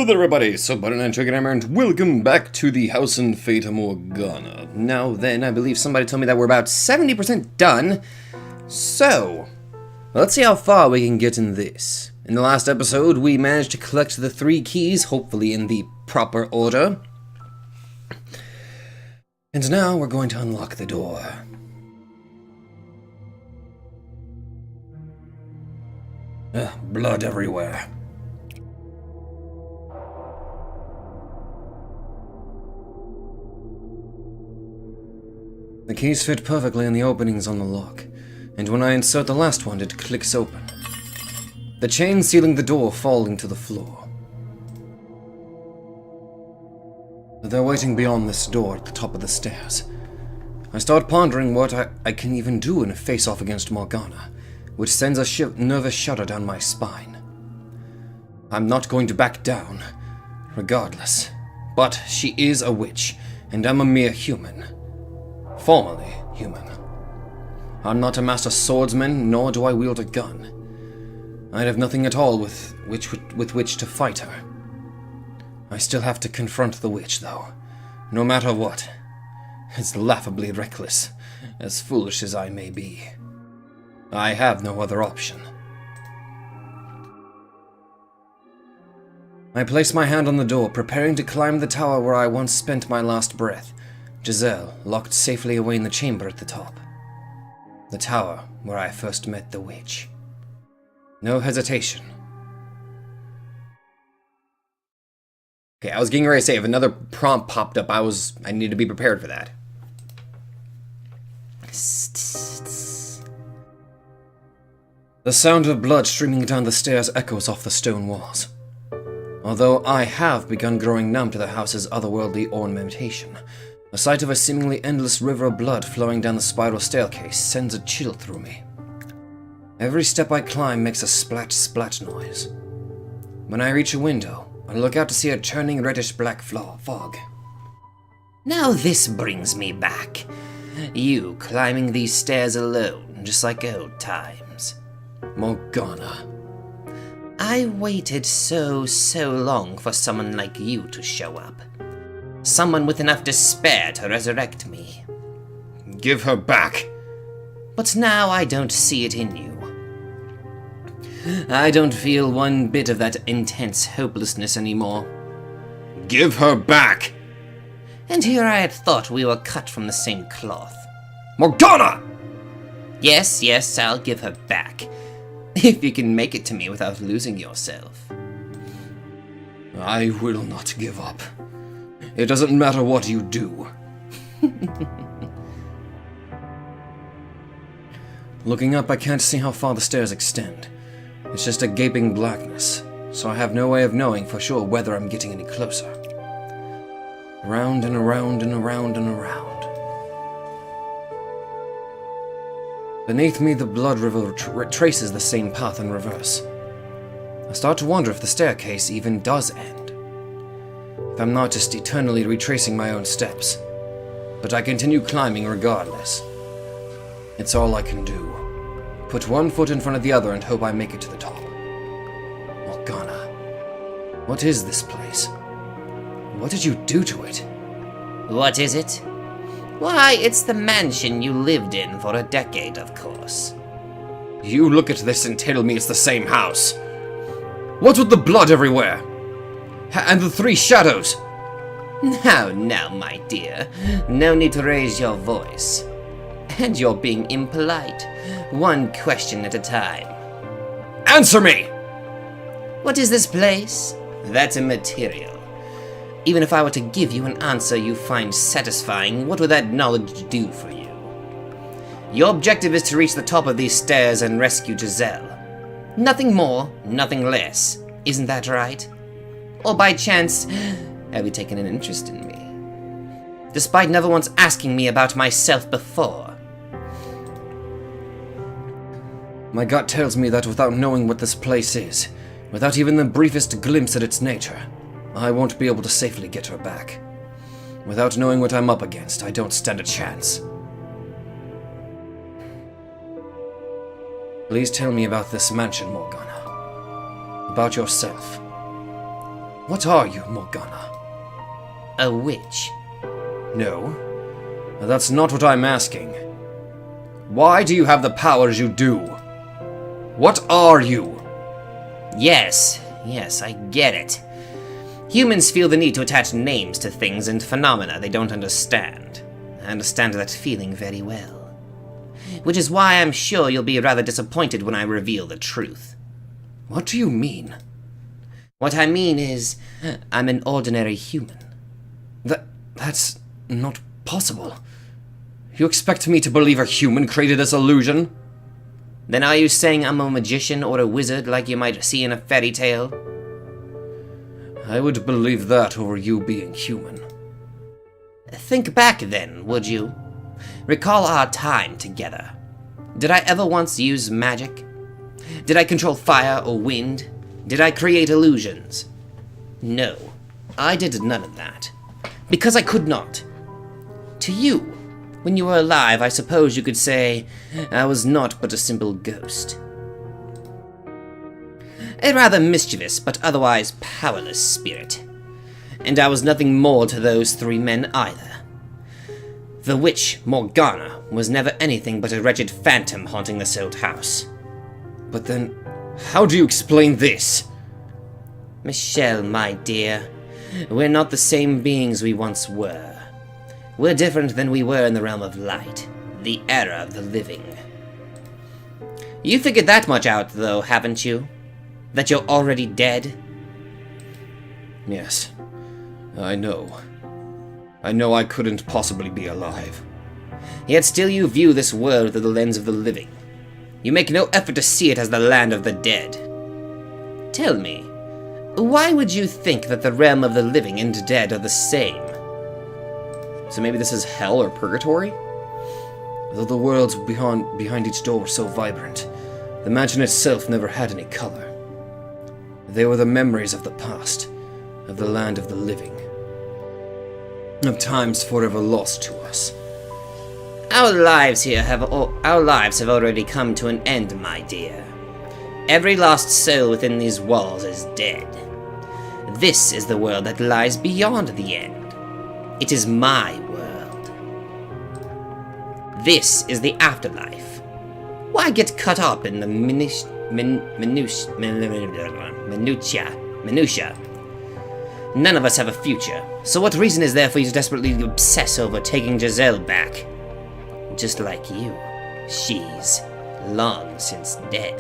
there everybody, so Button and Chicken Hammer, and welcome back to the house in Fata Morgana. Now then, I believe somebody told me that we're about 70% done, so let's see how far we can get in this. In the last episode, we managed to collect the 3 keys, hopefully in the proper order. And now we're going to unlock the door. Blood everywhere. The keys fit perfectly in the openings on the lock, and when I insert the last one, it clicks open. The chain sealing the door falling to the floor. They're waiting beyond this door at the top of the stairs. I start pondering what I can even do in a face-off against Morgana, which sends a nervous shudder down my spine. I'm not going to back down, regardless. But she is a witch, and I'm a mere human. Formerly human. I'm not a master swordsman, nor do I wield a gun. I'd have nothing at all with which to fight her. I still have to confront the witch, though, no matter what. It's laughably reckless, as foolish as I may be. I have no other option. I place my hand on the door, preparing to climb the tower where I once spent my last breath. Giselle, locked safely away in the chamber at the top. The tower where I first met the witch. No hesitation. Okay, I was getting ready to say, if another prompt popped up, I needed to be prepared for that. The sound of blood streaming down the stairs echoes off the stone walls. Although I have begun growing numb to the house's otherworldly ornamentation, the sight of a seemingly endless river of blood flowing down the spiral staircase sends a chill through me. Every step I climb makes a splat-splat noise. When I reach a window, I look out to see a churning reddish-black fog. Now this brings me back. You climbing these stairs alone, just like old times. Morgana. I waited so long for someone like you to show up. Someone with enough despair to resurrect me. Give her back. But now I don't see it in you. I don't feel one bit of that intense hopelessness anymore. Give her back! And here I had thought we were cut from the same cloth. Morgana! Yes, I'll give her back. If you can make it to me without losing yourself. I will not give up. It doesn't matter what you do. Looking up, I can't see how far the stairs extend. It's just a gaping blackness, so I have no way of knowing for sure whether I'm getting any closer. Round and around and around and around. Beneath me, the blood river traces the same path in reverse. I start to wonder if the staircase even does end. If I'm not just eternally retracing my own steps. But I continue climbing regardless. It's all I can do. Put one foot in front of the other and hope I make it to the top. Morgana. What is this place? What did you do to it? What is it? Why, it's the mansion you lived in for a decade, of course. You look at this and tell me it's the same house. What's with the blood everywhere? And the 3 shadows? Now, my dear. No need to raise your voice. And you're being impolite. One question at a time. Answer me! What is this place? That's immaterial. Even if I were to give you an answer you find satisfying, what would that knowledge do for you? Your objective is to reach the top of these stairs and rescue Giselle. Nothing more, nothing less. Isn't that right? Or by chance, have you taken an interest in me? Despite never once asking me about myself before. My gut tells me that without knowing what this place is, without even the briefest glimpse at its nature, I won't be able to safely get her back. Without knowing what I'm up against, I don't stand a chance. Please tell me about this mansion, Morgana. About yourself. What are you, Morgana? A witch. No, that's not what I'm asking. Why do you have the powers you do? What are you? Yes, I get it. Humans feel the need to attach names to things and phenomena they don't understand. I understand that feeling very well. Which is why I'm sure you'll be rather disappointed when I reveal the truth. What do you mean? What I mean is, I'm an ordinary human. That's not possible. You expect me to believe a human created this illusion? Then are you saying I'm a magician or a wizard like you might see in a fairy tale? I would believe that over you being human. Think back then, would you? Recall our time together. Did I ever once use magic? Did I control fire or wind? Did I create illusions? No, I did none of that. Because I could not. To you, when you were alive, I suppose you could say I was naught but a simple ghost. A rather mischievous but otherwise powerless spirit. And I was nothing more to those three men either. The witch, Morgana, was never anything but a wretched phantom haunting this old house. But then, how do you explain this? Michelle, my dear, we're not the same beings we once were. We're different than we were in the realm of light, the era of the living. You figured that much out, though, haven't you? That you're already dead? Yes, I know. I know I couldn't possibly be alive. Yet still you view this world through the lens of the living. You make no effort to see it as the land of the dead. Tell me, why would you think that the realm of the living and dead are the same? So maybe this is hell or purgatory? Though the worlds behind each door were so vibrant, the mansion itself never had any color. They were the memories of the past, of the land of the living, of times forever lost to us. Our lives have already come to an end, my dear. Every lost soul within these walls is dead. This is the world that lies beyond the end. It is my world. This is the afterlife. Why get caught up in the minutia? None of us have a future, so what reason is there for you to desperately obsess over taking Giselle back? Just like you, she's long since dead.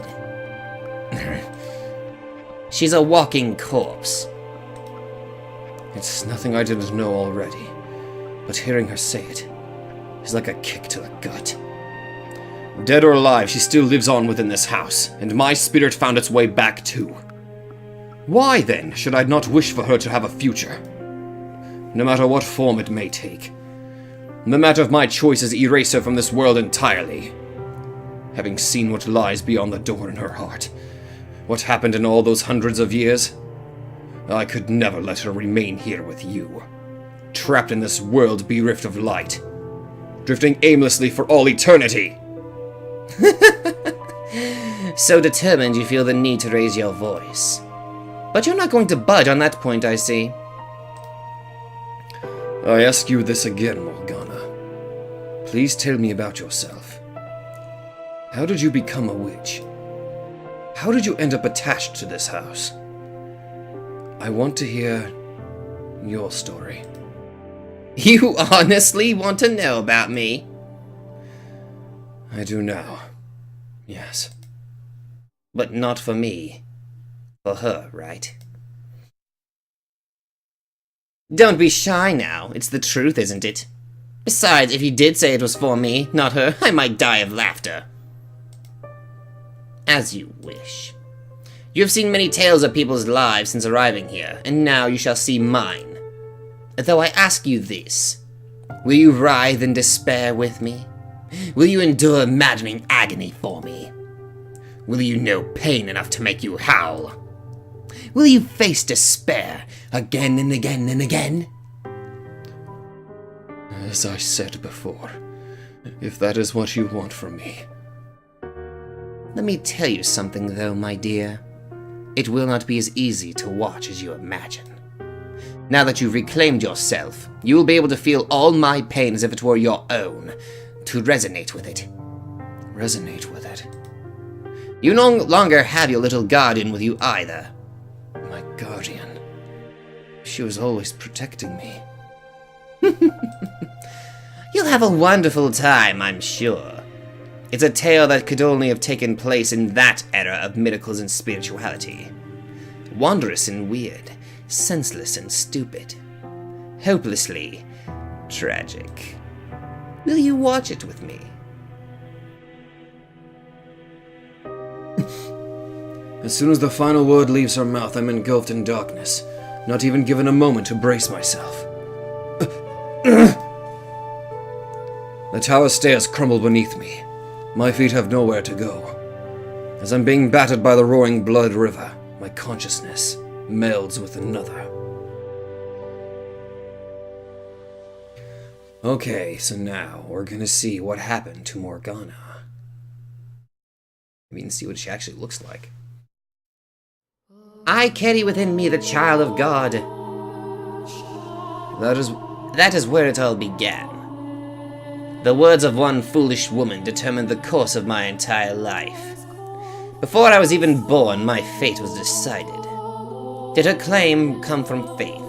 She's a walking corpse. It's nothing I didn't know already, but hearing her say it is like a kick to the gut. Dead or alive, she still lives on within this house, and my spirit found its way back too. Why, then, should I not wish for her to have a future? No matter what form it may take. No matter if my choices erase her from this world entirely. Having seen what lies beyond the door in her heart, what happened in all those hundreds of years, I could never let her remain here with you, trapped in this world bereft of light, drifting aimlessly for all eternity. So determined you feel the need to raise your voice. But you're not going to budge on that point, I see. I ask you this again, Morgana. Please tell me about yourself. How did you become a witch? How did you end up attached to this house? I want to hear your story. You honestly want to know about me? I do now. Yes. But not for me. For her, right? Don't be shy now. It's the truth, isn't it? Besides, if you did say it was for me, not her, I might die of laughter. As you wish. You have seen many tales of people's lives since arriving here, and now you shall see mine. Though I ask you this, will you writhe in despair with me? Will you endure maddening agony for me? Will you know pain enough to make you howl? Will you face despair again and again and again? As I said before, if that is what you want from me. Let me tell you something, though, my dear. It will not be as easy to watch as you imagine. Now that you've reclaimed yourself, you will be able to feel all my pain as if it were your own, to resonate with it. Resonate with it. You no longer have your little guardian with you either. My guardian. She was always protecting me. You'll have a wonderful time, I'm sure. It's a tale that could only have taken place in that era of miracles and spirituality. Wondrous and weird, senseless and stupid. Hopelessly tragic. Will you watch it with me? As soon as the final word leaves her mouth, I'm engulfed in darkness, not even given a moment to brace myself. The tower stairs crumble beneath me. My feet have nowhere to go. As I'm being battered by the roaring blood river, my consciousness melds with another. Okay, so now we're gonna see what happened to Morgana. I mean, see what she actually looks like. I carry within me the child of God. That is where it all began. The words of one foolish woman determined the course of my entire life. Before I was even born, my fate was decided. Did her claim come from faith?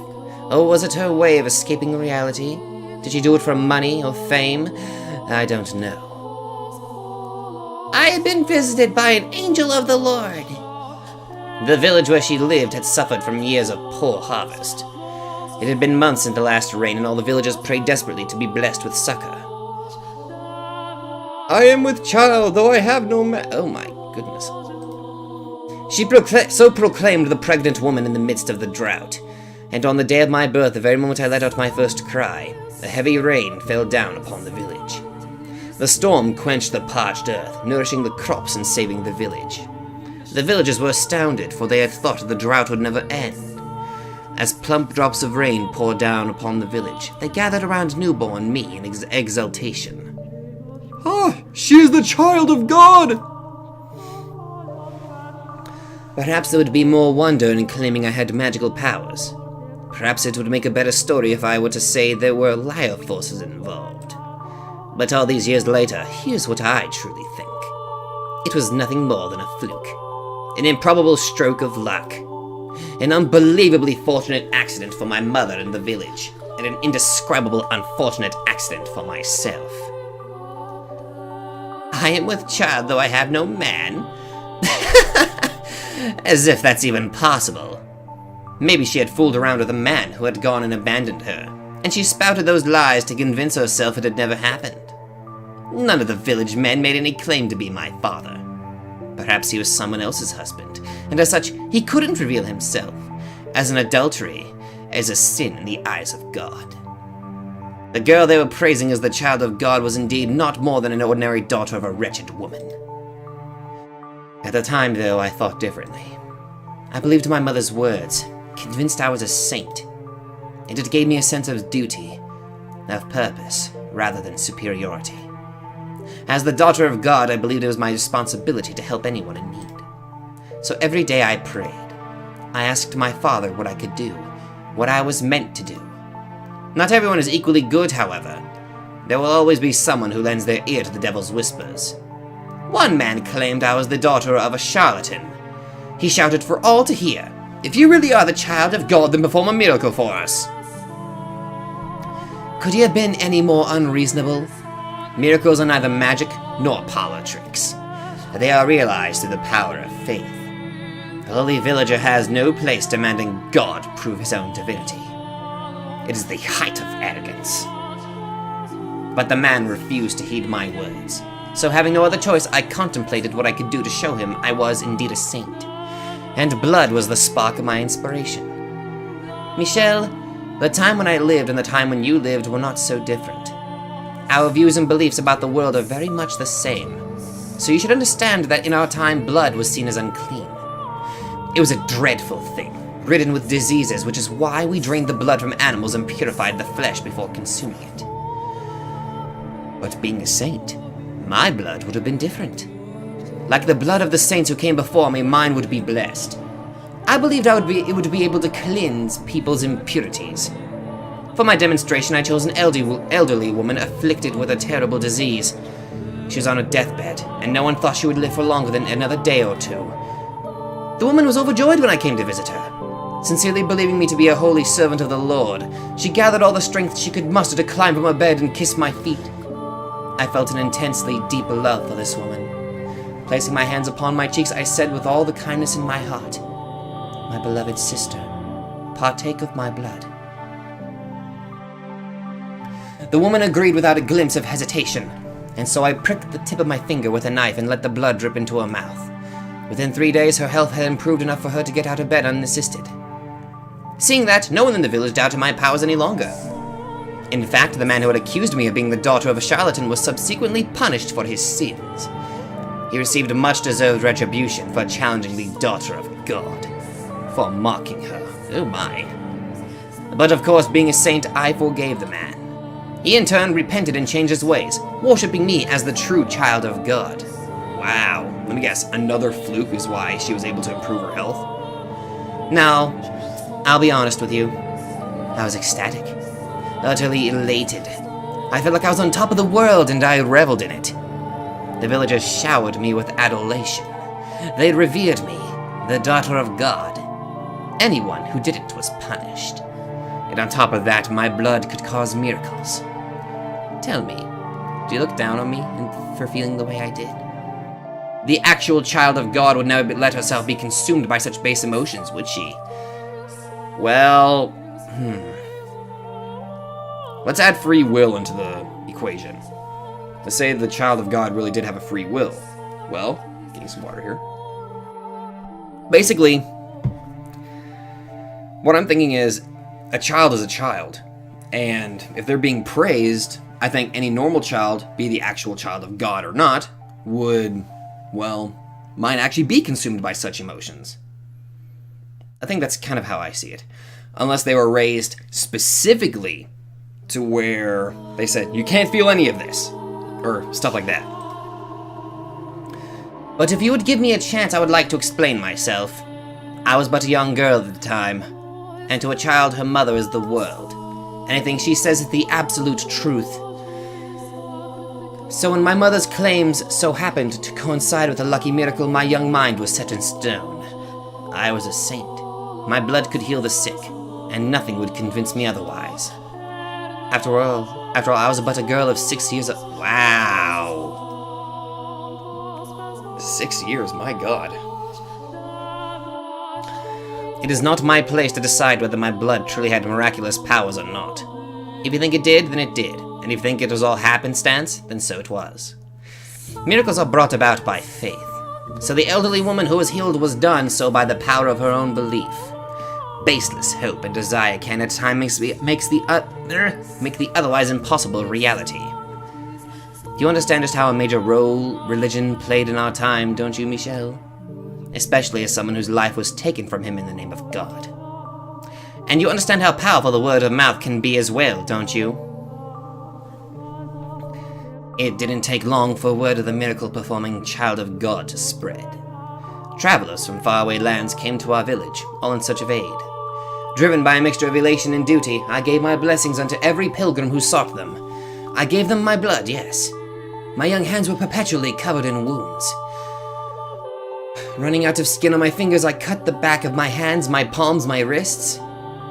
Or was it her way of escaping reality? Did she do it for money or fame? I don't know. I had been visited by an angel of the Lord. The village where she lived had suffered from years of poor harvest. It had been months since the last rain, and all the villagers prayed desperately to be blessed with succor. I am with child, though I have no oh my goodness. She so proclaimed the pregnant woman in the midst of the drought. And on the day of my birth, the very moment I let out my first cry, a heavy rain fell down upon the village. The storm quenched the parched earth, nourishing the crops and saving the village. The villagers were astounded, for they had thought the drought would never end. As plump drops of rain poured down upon the village, they gathered around newborn me in exultation. Ah, she is the child of God! Perhaps there would be more wonder in claiming I had magical powers. Perhaps it would make a better story if I were to say there were liar forces involved. But all these years later, here's what I truly think. It was nothing more than a fluke. An improbable stroke of luck. An unbelievably fortunate accident for my mother and the village, and an indescribable unfortunate accident for myself. I am with child, though I have no man. As if that's even possible. Maybe she had fooled around with a man who had gone and abandoned her, and she spouted those lies to convince herself it had never happened. None of the village men made any claim to be my father. Perhaps he was someone else's husband, and as such, he couldn't reveal himself, as an adultery is a sin in the eyes of God. The girl they were praising as the child of God was indeed not more than an ordinary daughter of a wretched woman. At the time, though, I thought differently. I believed my mother's words, convinced I was a saint, and it gave me a sense of duty, of purpose, rather than superiority. As the daughter of God, I believed it was my responsibility to help anyone in need. So every day I prayed. I asked my Father what I could do, what I was meant to do. Not everyone is equally good, however. There will always be someone who lends their ear to the devil's whispers. One man claimed I was the daughter of a charlatan. He shouted for all to hear, "If you really are the child of God, then perform a miracle for us." Could he have been any more unreasonable? Miracles are neither magic nor parlor tricks. They are realized through the power of faith. The lowly villager has no place demanding God prove his own divinity. It is the height of arrogance. But the man refused to heed my words. So having no other choice, I contemplated what I could do to show him I was indeed a saint. And blood was the spark of my inspiration. Michel, the time when I lived and the time when you lived were not so different. Our views and beliefs about the world are very much the same. So you should understand that in our time, blood was seen as unclean. It was a dreadful thing, ridden with diseases, which is why we drained the blood from animals and purified the flesh before consuming it. But being a saint, my blood would have been different. Like the blood of the saints who came before me, mine would be blessed. I I believed it would be able to cleanse people's impurities. For my demonstration, I chose an elderly woman afflicted with a terrible disease. She was on her deathbed, and no one thought she would live for longer than another day or two. The woman was overjoyed when I came to visit her. Sincerely believing me to be a holy servant of the Lord, she gathered all the strength she could muster to climb from her bed and kiss my feet. I felt an intensely deep love for this woman. Placing my hands upon my cheeks, I said with all the kindness in my heart, "My beloved sister, partake of my blood." The woman agreed without a glimpse of hesitation, and so I pricked the tip of my finger with a knife and let the blood drip into her mouth. Within 3 days, her health had improved enough for her to get out of bed unassisted. Seeing that, no one in the village doubted my powers any longer. In fact, the man who had accused me of being the daughter of a charlatan was subsequently punished for his sins. He received much-deserved retribution for challenging the daughter of God, for mocking her. Oh my. But of course, being a saint, I forgave the man. He in turn repented and changed his ways, worshipping me as the true child of God. Wow. Let me guess, another fluke is why she was able to improve her health? Now, I'll be honest with you. I was ecstatic, utterly elated. I felt like I was on top of the world and I reveled in it. The villagers showered me with adulation. They revered me, the daughter of God. Anyone who did it was punished. And on top of that, my blood could cause miracles. Tell me, do you look down on me for feeling the way I did? The actual child of God would never let herself be consumed by such base emotions, would she? Well, let's add free will into the equation. To say the child of God really did have a free will. Well, getting some water here. Basically, what I'm thinking is, a child is a child. And if they're being praised, I think any normal child, be the actual child of God or not, would, well, might actually be consumed by such emotions. I think that's kind of how I see it. Unless they were raised specifically to where they said, you can't feel any of this. Or stuff like that. But if you would give me a chance, I would like to explain myself. I was but a young girl at the time, and to a child her mother is the world. Anything she says is the absolute truth. So when my mother's claims so happened to coincide with a lucky miracle, my young mind was set in stone. I was a saint. My blood could heal the sick, and nothing would convince me otherwise. After all, I was but a girl of 6 years old. Wow. 6 years, my god. It is not my place to decide whether my blood truly had miraculous powers or not. If you think it did, then it did. And if you think it was all happenstance, then so it was. Miracles are brought about by faith. So the elderly woman who was healed was done so by the power of her own belief. Baseless hope and desire can at times make the otherwise impossible reality. Do you understand just how a major role religion played in our time, don't you, Michel? Especially as someone whose life was taken from him in the name of God. And you understand how powerful the word of mouth can be as well, don't you? It didn't take long for word of the miracle-performing child of God to spread. Travelers from faraway lands came to our village, all in search of aid. Driven by a mixture of elation and duty, I gave my blessings unto every pilgrim who sought them. I gave them my blood, yes. My young hands were perpetually covered in wounds. Running out of skin on my fingers, I cut the back of my hands, my palms, my wrists.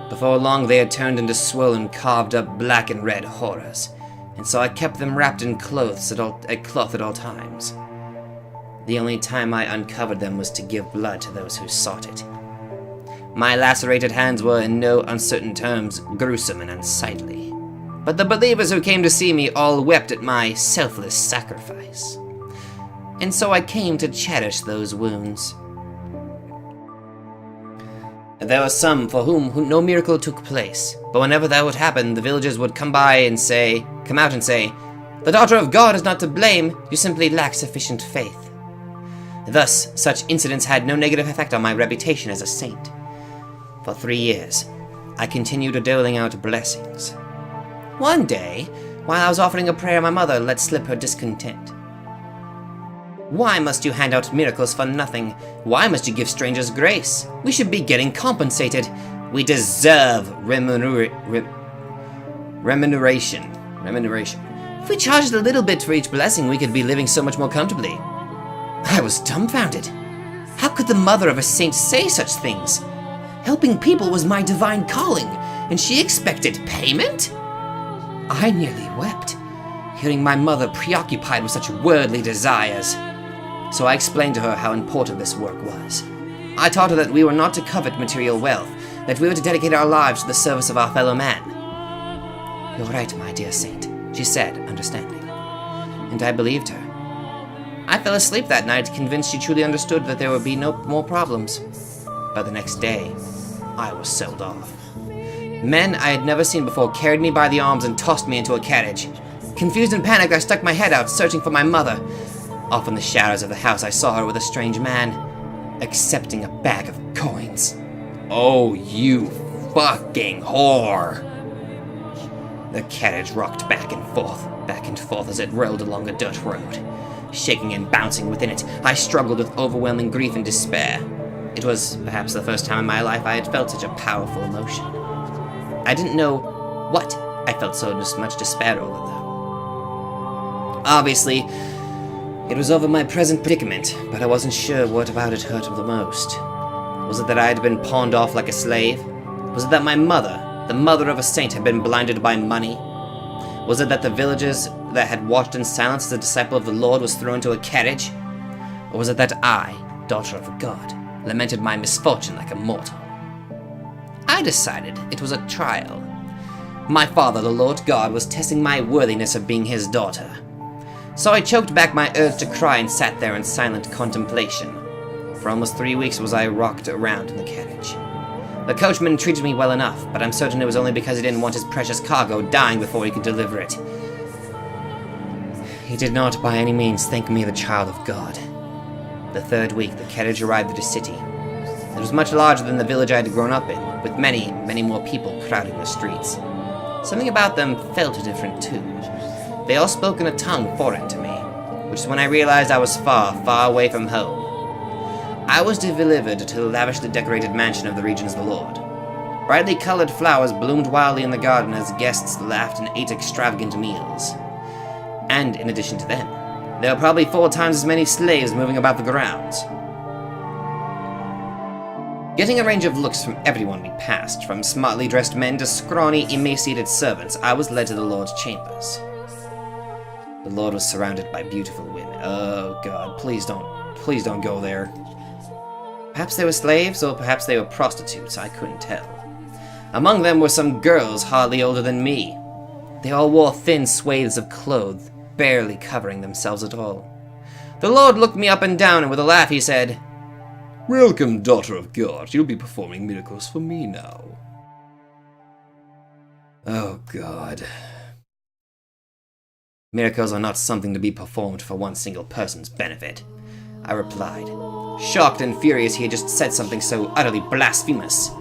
Before long, they had turned into swollen, carved-up black and red horrors, and so I kept them wrapped in cloth at all times. The only time I uncovered them was to give blood to those who sought it. My lacerated hands were, in no uncertain terms, gruesome and unsightly. But the believers who came to see me all wept at my selfless sacrifice. And so I came to cherish those wounds. There were some for whom no miracle took place, but whenever that would happen, the villagers would come out and say, "The daughter of God is not to blame, you simply lack sufficient faith." Thus, such incidents had no negative effect on my reputation as a saint. For 3 years, I continued doling out blessings. One day, while I was offering a prayer, my mother let slip her discontent. Why must you hand out miracles for nothing? Why must you give strangers grace? We should be getting compensated. We deserve remuneration. If we charged a little bit for each blessing, we could be living so much more comfortably. I was dumbfounded. How could the mother of a saint say such things? Helping people was my divine calling, and she expected payment? I nearly wept, hearing my mother preoccupied with such worldly desires. So I explained to her how important this work was. I taught her that we were not to covet material wealth, that we were to dedicate our lives to the service of our fellow man. "You're right, my dear saint," she said, understanding. And I believed her. I fell asleep that night, convinced she truly understood that there would be no more problems. But the next day, I was sold off. Men I had never seen before carried me by the arms and tossed me into a carriage. Confused and panicked, I stuck my head out, searching for my mother. Off in the shadows of the house, I saw her with a strange man, accepting a bag of coins. Oh, you fucking whore! The carriage rocked back and forth as it rolled along a dirt road. Shaking and bouncing within it, I struggled with overwhelming grief and despair. It was perhaps the first time in my life I had felt such a powerful emotion. I didn't know what I felt so much despair over, though. Obviously, it was over my present predicament, but I wasn't sure what about it hurt the most. Was it that I had been pawned off like a slave? Was it that my mother, the mother of a saint, had been blinded by money? Was it that the villagers that had watched in silence as a disciple of the Lord was thrown into a carriage? Or was it that I, daughter of a god, lamented my misfortune like a mortal? I decided it was a trial. My father, the Lord God, was testing my worthiness of being his daughter. So I choked back my urge to cry and sat there in silent contemplation. For almost 3 weeks was I rocked around in the carriage. The coachman treated me well enough, but I'm certain it was only because he didn't want his precious cargo dying before he could deliver it. He did not by any means think me the child of God. The 3rd week, the carriage arrived at a city. It was much larger than the village I had grown up in, with many, many more people crowding the streets. Something about them felt different too. They all spoke in a tongue foreign to me, which is when I realized I was far, far away from home. I was delivered to the lavishly decorated mansion of the regions of the Lord. Brightly colored flowers bloomed wildly in the garden as guests laughed and ate extravagant meals. And in addition to them, there were probably 4 times as many slaves moving about the grounds. Getting a range of looks from everyone we passed, from smartly dressed men to scrawny, emaciated servants, I was led to the Lord's chambers. The Lord was surrounded by beautiful women. Oh God, please don't go there. Perhaps they were slaves, or perhaps they were prostitutes, I couldn't tell. Among them were some girls hardly older than me. They all wore thin swathes of clothes, barely covering themselves at all. The Lord looked me up and down, and with a laugh he said, "Welcome, daughter of God. You'll be performing miracles for me now." Oh God. Miracles are not something to be performed for one single person's benefit, I replied, shocked and furious he had just said something so utterly blasphemous.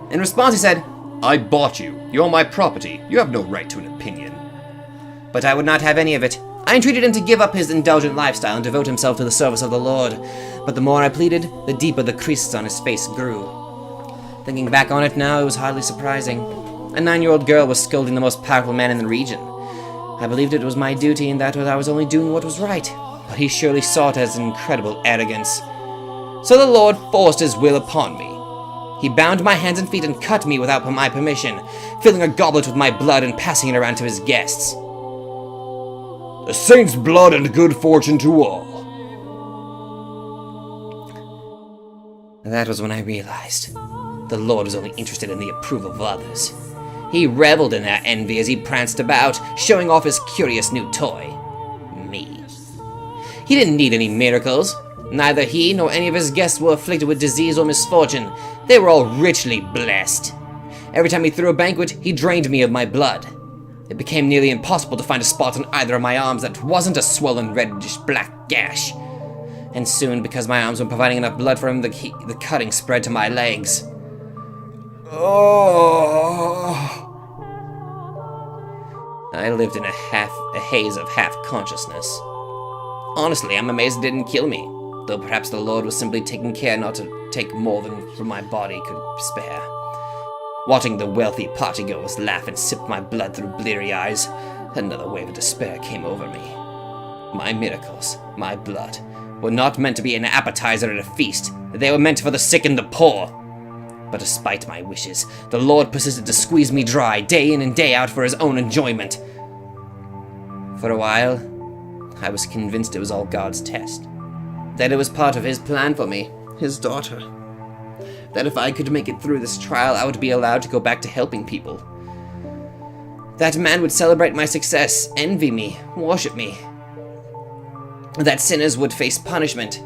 In response he said, "I bought you. You're my property. You have no right to an opinion." But I would not have any of it. I entreated him to give up his indulgent lifestyle and devote himself to the service of the Lord. But the more I pleaded, the deeper the creases on his face grew. Thinking back on it now, it was hardly surprising. A 9-year-old girl was scolding the most powerful man in the region. I believed it was my duty and that I was only doing what was right, but he surely saw it as an incredible arrogance. So the Lord forced his will upon me. He bound my hands and feet and cut me without my permission, filling a goblet with my blood and passing it around to his guests. "The saint's blood and good fortune to all." That was when I realized the Lord was only interested in the approval of others. He reveled in their envy as he pranced about, showing off his curious new toy, me. He didn't need any miracles. Neither he nor any of his guests were afflicted with disease or misfortune. They were all richly blessed. Every time he threw a banquet, he drained me of my blood. It became nearly impossible to find a spot on either of my arms that wasn't a swollen reddish black gash. And soon, because my arms weren't providing enough blood for him, the cutting spread to my legs. Oh! I lived in a haze of half-consciousness. Honestly, I'm amazed it didn't kill me, though perhaps the Lord was simply taking care not to take more than my body could spare. Watching the wealthy partygoers laugh and sip my blood through bleary eyes, another wave of despair came over me. My miracles, my blood, were not meant to be an appetizer at a feast. They were meant for the sick and the poor. But despite my wishes, the Lord persisted to squeeze me dry, day in and day out for his own enjoyment. For a while, I was convinced it was all God's test. That it was part of his plan for me, his daughter. That if I could make it through this trial, I would be allowed to go back to helping people. That man would celebrate my success, envy me, worship me. That sinners would face punishment.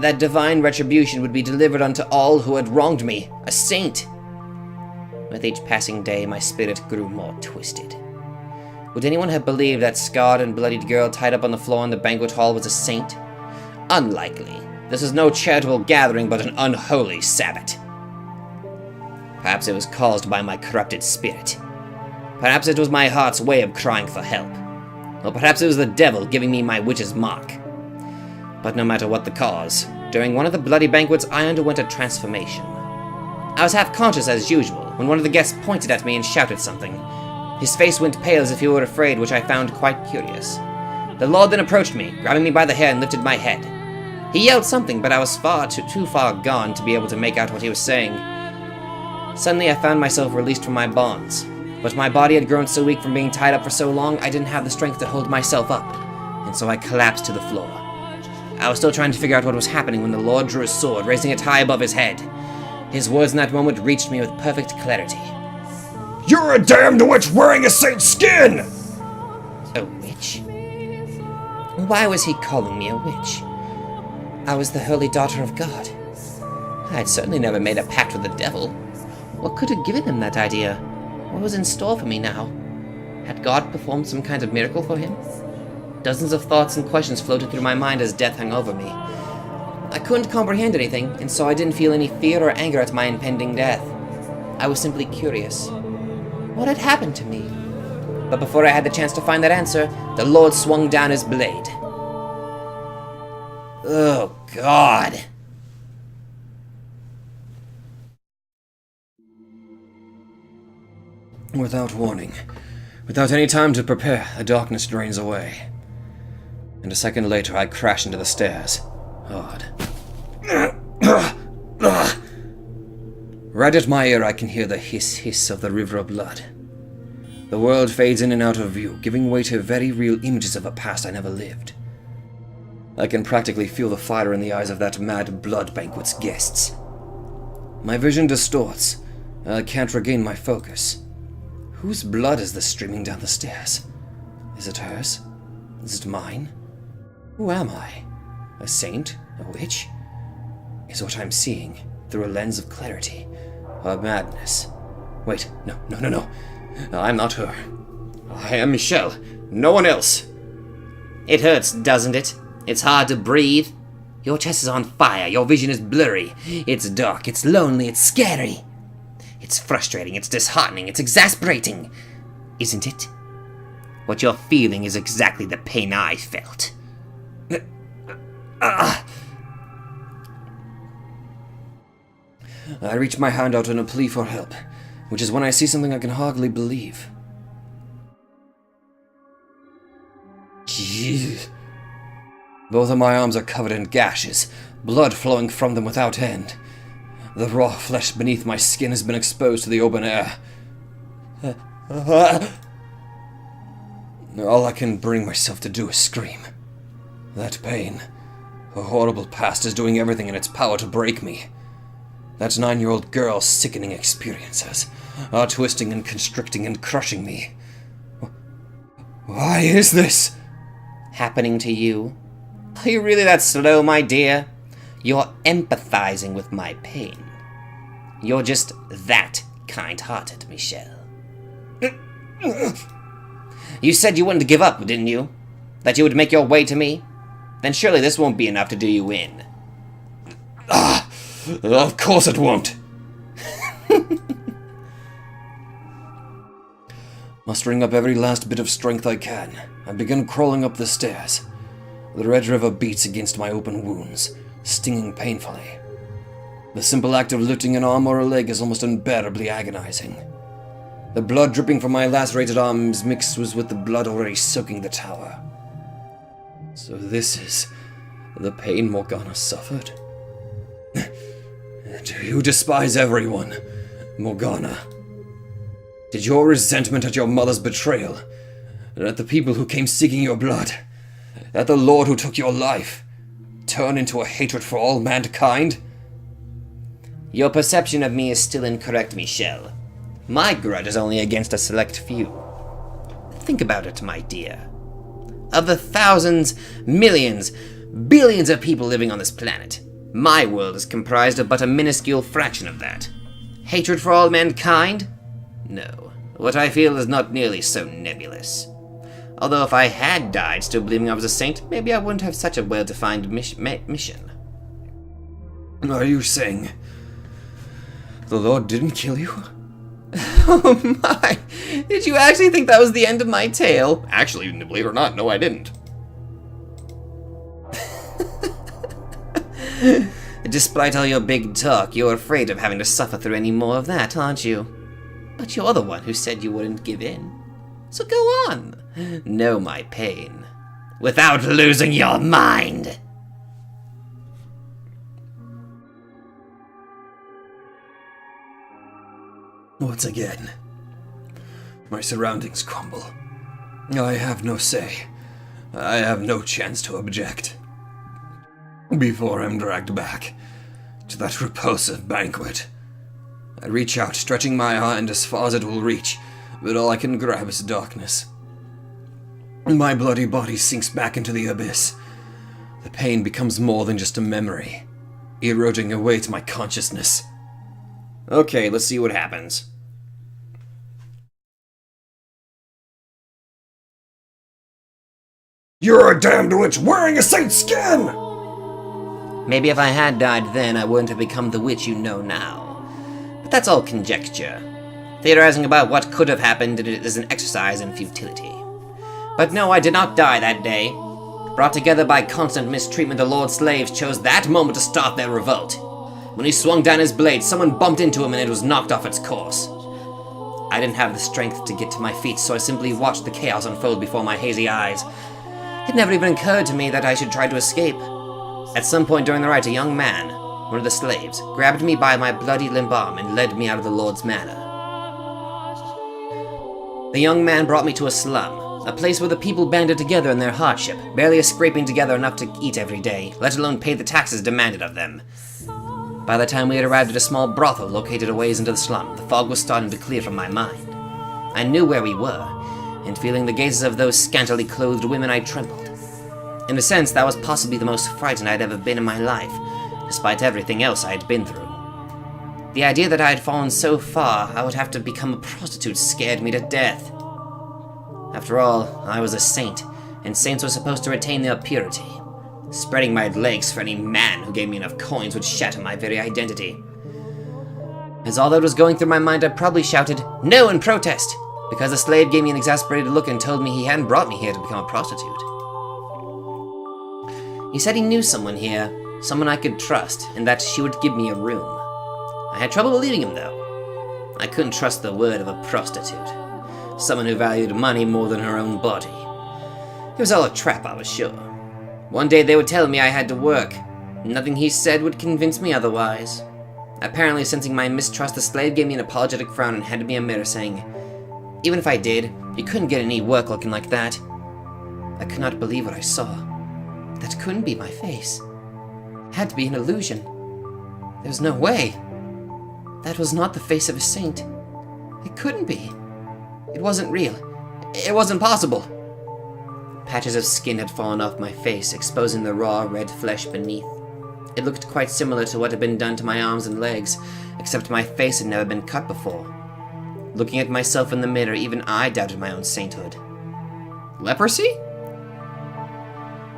That divine retribution would be delivered unto all who had wronged me, a saint. With each passing day, my spirit grew more twisted. Would anyone have believed that scarred and bloodied girl tied up on the floor in the banquet hall was a saint? Unlikely. This was no charitable gathering, but an unholy Sabbath. Perhaps it was caused by my corrupted spirit. Perhaps it was my heart's way of crying for help. Or perhaps it was the devil giving me my witch's mark. But no matter what the cause, during one of the bloody banquets, I underwent a transformation. I was half conscious as usual, when one of the guests pointed at me and shouted something. His face went pale as if he were afraid, which I found quite curious. The Lord then approached me, grabbing me by the hair and lifted my head. He yelled something, but I was too far gone to be able to make out what he was saying. Suddenly I found myself released from my bonds, but my body had grown so weak from being tied up for so long I didn't have the strength to hold myself up, and so I collapsed to the floor. I was still trying to figure out what was happening when the Lord drew his sword, raising it high above his head. His words in that moment reached me with perfect clarity. "You're a damned witch wearing a saint's skin!" A witch? Why was he calling me a witch? I was the holy daughter of God. I had certainly never made a pact with the devil. What could have given him that idea? What was in store for me now? Had God performed some kind of miracle for him? Dozens of thoughts and questions floated through my mind as death hung over me. I couldn't comprehend anything, and so I didn't feel any fear or anger at my impending death. I was simply curious. What had happened to me? But before I had the chance to find that answer, the Lord swung down his blade. Oh, God. Without warning, without any time to prepare, the darkness drains away. And a second later, I crash into the stairs. Hard. Right at my ear, I can hear the hiss of the river of blood. The world fades in and out of view, giving way to very real images of a past I never lived. I can practically feel the fire in the eyes of that mad blood banquet's guests. My vision distorts. I can't regain my focus. Whose blood is this streaming down the stairs? Is it hers? Is it mine? Who am I? A saint? A witch? Is what I'm seeing, through a lens of clarity, or madness? Wait, no. I'm not her. I am Michelle, no one else. It hurts, doesn't it? It's hard to breathe. Your chest is on fire, your vision is blurry. It's dark, it's lonely, it's scary. It's frustrating, it's disheartening, it's exasperating. Isn't it? What you're feeling is exactly the pain I felt. I reach my hand out in a plea for help, which is when I see something I can hardly believe. Jeez. Both of my arms are covered in gashes, blood flowing from them without end. The raw flesh beneath my skin has been exposed to the open air. All I can bring myself to do is scream. That pain, a horrible past, is doing everything in its power to break me. That 9-year-old girl's sickening experiences are twisting and constricting and crushing me. Why is this happening to you? Are you really that slow, my dear? You're empathizing with my pain. You're just that kind-hearted, Michelle. You said you wouldn't give up, didn't you? That you would make your way to me? Then surely this won't be enough to do you in. Of course it won't. Mustering up every last bit of strength I can, I begin crawling up the stairs. The red river beats against my open wounds, stinging painfully. The simple act of lifting an arm or a leg is almost unbearably agonizing. The blood dripping from my lacerated arms mixed with the blood already soaking the tower. So this is the pain Morgana suffered? Do you despise everyone, Morgana? Did your resentment at your mother's betrayal, and at the people who came seeking your blood, at the Lord who took your life, turn into a hatred for all mankind? Your perception of me is still incorrect, Michel. My grudge is only against a select few. Think about it, my dear. Of the thousands, millions, billions of people living on this planet, my world is comprised of but a minuscule fraction of that. Hatred for all mankind? No. What I feel is not nearly so nebulous. Although if I had died still believing I was a saint, maybe I wouldn't have such a well-defined mission. Are you saying the Lord didn't kill you? Oh my! Did you actually think that was the end of my tale? Actually, believe it or not, no, I didn't. Despite all your big talk, you're afraid of having to suffer through any more of that, aren't you? But you're the one who said you wouldn't give in. So go on. Know my pain. Without losing your mind! Once again, my surroundings crumble. I have no say. I have no chance to object. Before I'm dragged back to that repulsive banquet, I reach out, stretching my hand as far as it will reach, but all I can grab is darkness. My bloody body sinks back into the abyss. The pain becomes more than just a memory, eroding away to my consciousness. Okay, let's see what happens. You're a damned witch wearing a saint's skin! Maybe if I had died then, I wouldn't have become the witch you know now. But that's all conjecture. Theorizing about what could have happened is an exercise in futility. But no, I did not die that day. Brought together by constant mistreatment, the Lord's slaves chose that moment to start their revolt. When he swung down his blade, someone bumped into him and it was knocked off its course. I didn't have the strength to get to my feet, so I simply watched the chaos unfold before my hazy eyes. It never even occurred to me that I should try to escape. At some point during the rite, a young man, one of the slaves, grabbed me by my bloody limp arm and led me out of the Lord's manor. The young man brought me to a slum, a place where the people banded together in their hardship, barely scraping together enough to eat every day, let alone pay the taxes demanded of them. By the time we had arrived at a small brothel located a ways into the slum, the fog was starting to clear from my mind. I knew where we were, and feeling the gazes of those scantily clothed women, I trembled. In a sense, that was possibly the most frightened I'd ever been in my life, despite everything else I had been through. The idea that I had fallen so far I would have to become a prostitute scared me to death. After all, I was a saint, and saints were supposed to retain their purity. Spreading my legs for any man who gave me enough coins would shatter my very identity. As all that was going through my mind, I probably shouted, "No!" in protest, because the slave gave me an exasperated look and told me he hadn't brought me here to become a prostitute. He said he knew someone here, someone I could trust, and that she would give me a room. I had trouble believing him, though. I couldn't trust the word of a prostitute, someone who valued money more than her own body. It was all a trap, I was sure. One day they would tell me I had to work. Nothing he said would convince me otherwise. Apparently sensing my mistrust, the slave gave me an apologetic frown and handed me a mirror, saying, "Even if I did, you couldn't get any work looking like that." I could not believe what I saw. That couldn't be my face. It had to be an illusion. There was no way. That was not the face of a saint. It couldn't be. It wasn't real. It wasn't possible. Patches of skin had fallen off my face, exposing the raw, red flesh beneath. It looked quite similar to what had been done to my arms and legs, except my face had never been cut before. Looking at myself in the mirror, even I doubted my own sainthood. Leprosy?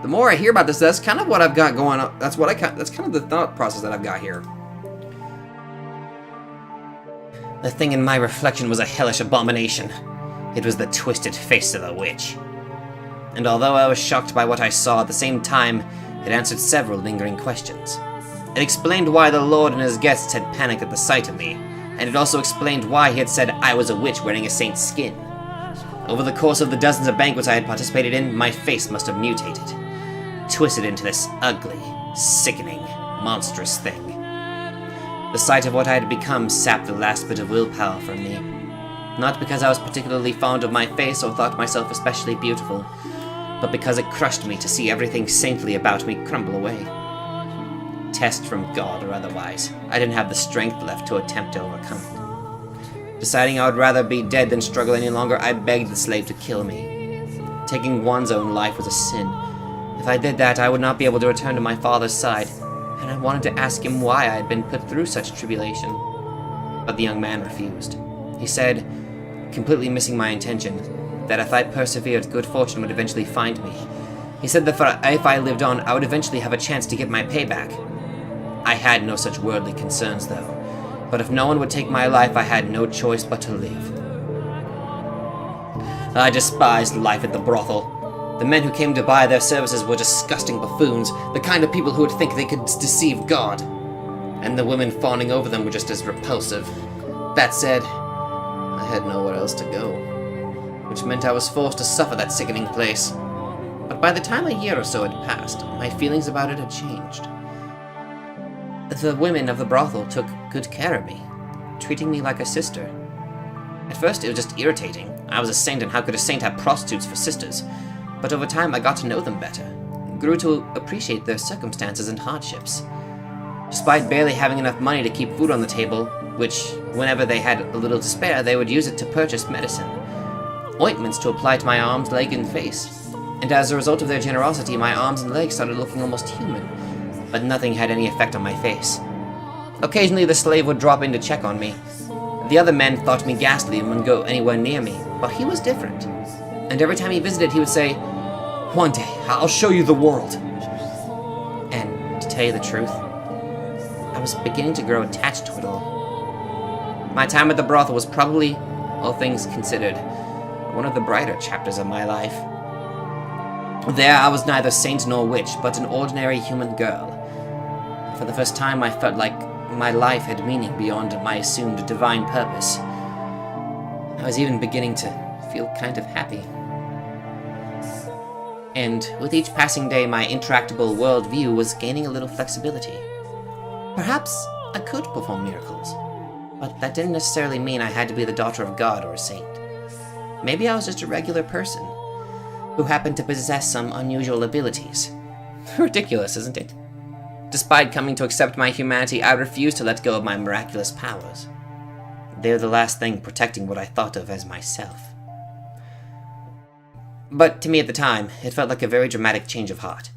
The more I hear about this, that's kind of what I've got going on. That's kind of the thought process that I've got here. The thing in my reflection was a hellish abomination. It was the twisted face of a witch. and although I was shocked by what I saw, at the same time, it answered several lingering questions. It explained why the Lord and his guests had panicked at the sight of me, and it also explained why he had said I was a witch wearing a saint's skin. Over the course of the dozens of banquets I had participated in, my face must have mutated, twisted into this ugly, sickening, monstrous thing. The sight of what I had become sapped the last bit of willpower from me. Not because I was particularly fond of my face or thought myself especially beautiful, but because it crushed me to see everything saintly about me crumble away. Test from God or otherwise, I didn't have the strength left to attempt to overcome it. Deciding I would rather be dead than struggle any longer, I begged the slave to kill me. Taking one's own life was a sin. If I did that, I would not be able to return to my father's side, and I wanted to ask him why I had been put through such tribulation. But the young man refused. He said, completely missing my intention, that if I persevered, good fortune would eventually find me. He said that if I lived on, I would eventually have a chance to get my payback. I had no such worldly concerns, though. But if no one would take my life, I had no choice but to live. I despised life at the brothel. The men who came to buy their services were disgusting buffoons, the kind of people who would think they could deceive God. And the women fawning over them were just as repulsive. That said, I had nowhere else to go, which meant I was forced to suffer that sickening place. But by the time a year or so had passed, my feelings about it had changed. The women of the brothel took good care of me, treating me like a sister. At first, it was just irritating. I was a saint, and how could a saint have prostitutes for sisters? But over time, I got to know them better, grew to appreciate their circumstances and hardships. Despite barely having enough money to keep food on the table, which, whenever they had a little to spare, they would use it to purchase medicine, ointments to apply to my arms, leg, and face. And as a result of their generosity, my arms and legs started looking almost human, but nothing had any effect on my face. Occasionally, the slave would drop in to check on me. The other men thought me ghastly and wouldn't go anywhere near me, but he was different. And every time he visited, he would say, "One day, I'll show you the world." And to tell you the truth, I was beginning to grow attached to it all. My time at the brothel was probably, all things considered, one of the brighter chapters of my life. There, I was neither saint nor witch, but an ordinary human girl. For the first time, I felt like my life had meaning beyond my assumed divine purpose. I was even beginning to feel kind of happy. And with each passing day, my intractable worldview was gaining a little flexibility. Perhaps I could perform miracles, but that didn't necessarily mean I had to be the daughter of God or a saint. Maybe I was just a regular person who happened to possess some unusual abilities. Ridiculous, isn't it? Despite coming to accept my humanity, I refused to let go of my miraculous powers. They were the last thing protecting what I thought of as myself. But to me at the time, it felt like a very dramatic change of heart.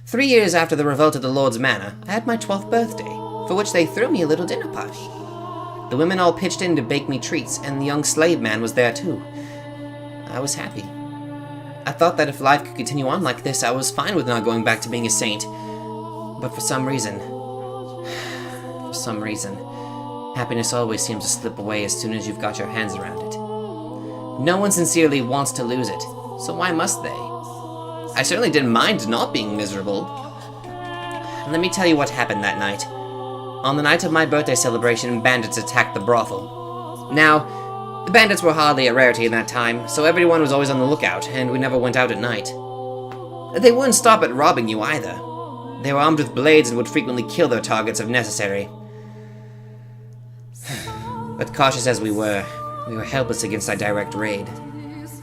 3 years after the revolt at the Lord's Manor, I had my 12th birthday, for which they threw me a little dinner party. The women all pitched in to bake me treats, and the young slave man was there too. I was happy. I thought that if life could continue on like this, I was fine with not going back to being a saint. But for some reason, happiness always seems to slip away as soon as you've got your hands around it. No one sincerely wants to lose it, so why must they? I certainly didn't mind not being miserable. Let me tell you what happened that night. On the night of my birthday celebration, bandits attacked the brothel. Now, the bandits were hardly a rarity in that time, so everyone was always on the lookout, and we never went out at night. They wouldn't stop at robbing you either. They were armed with blades and would frequently kill their targets if necessary. But cautious as we were helpless against our direct raid.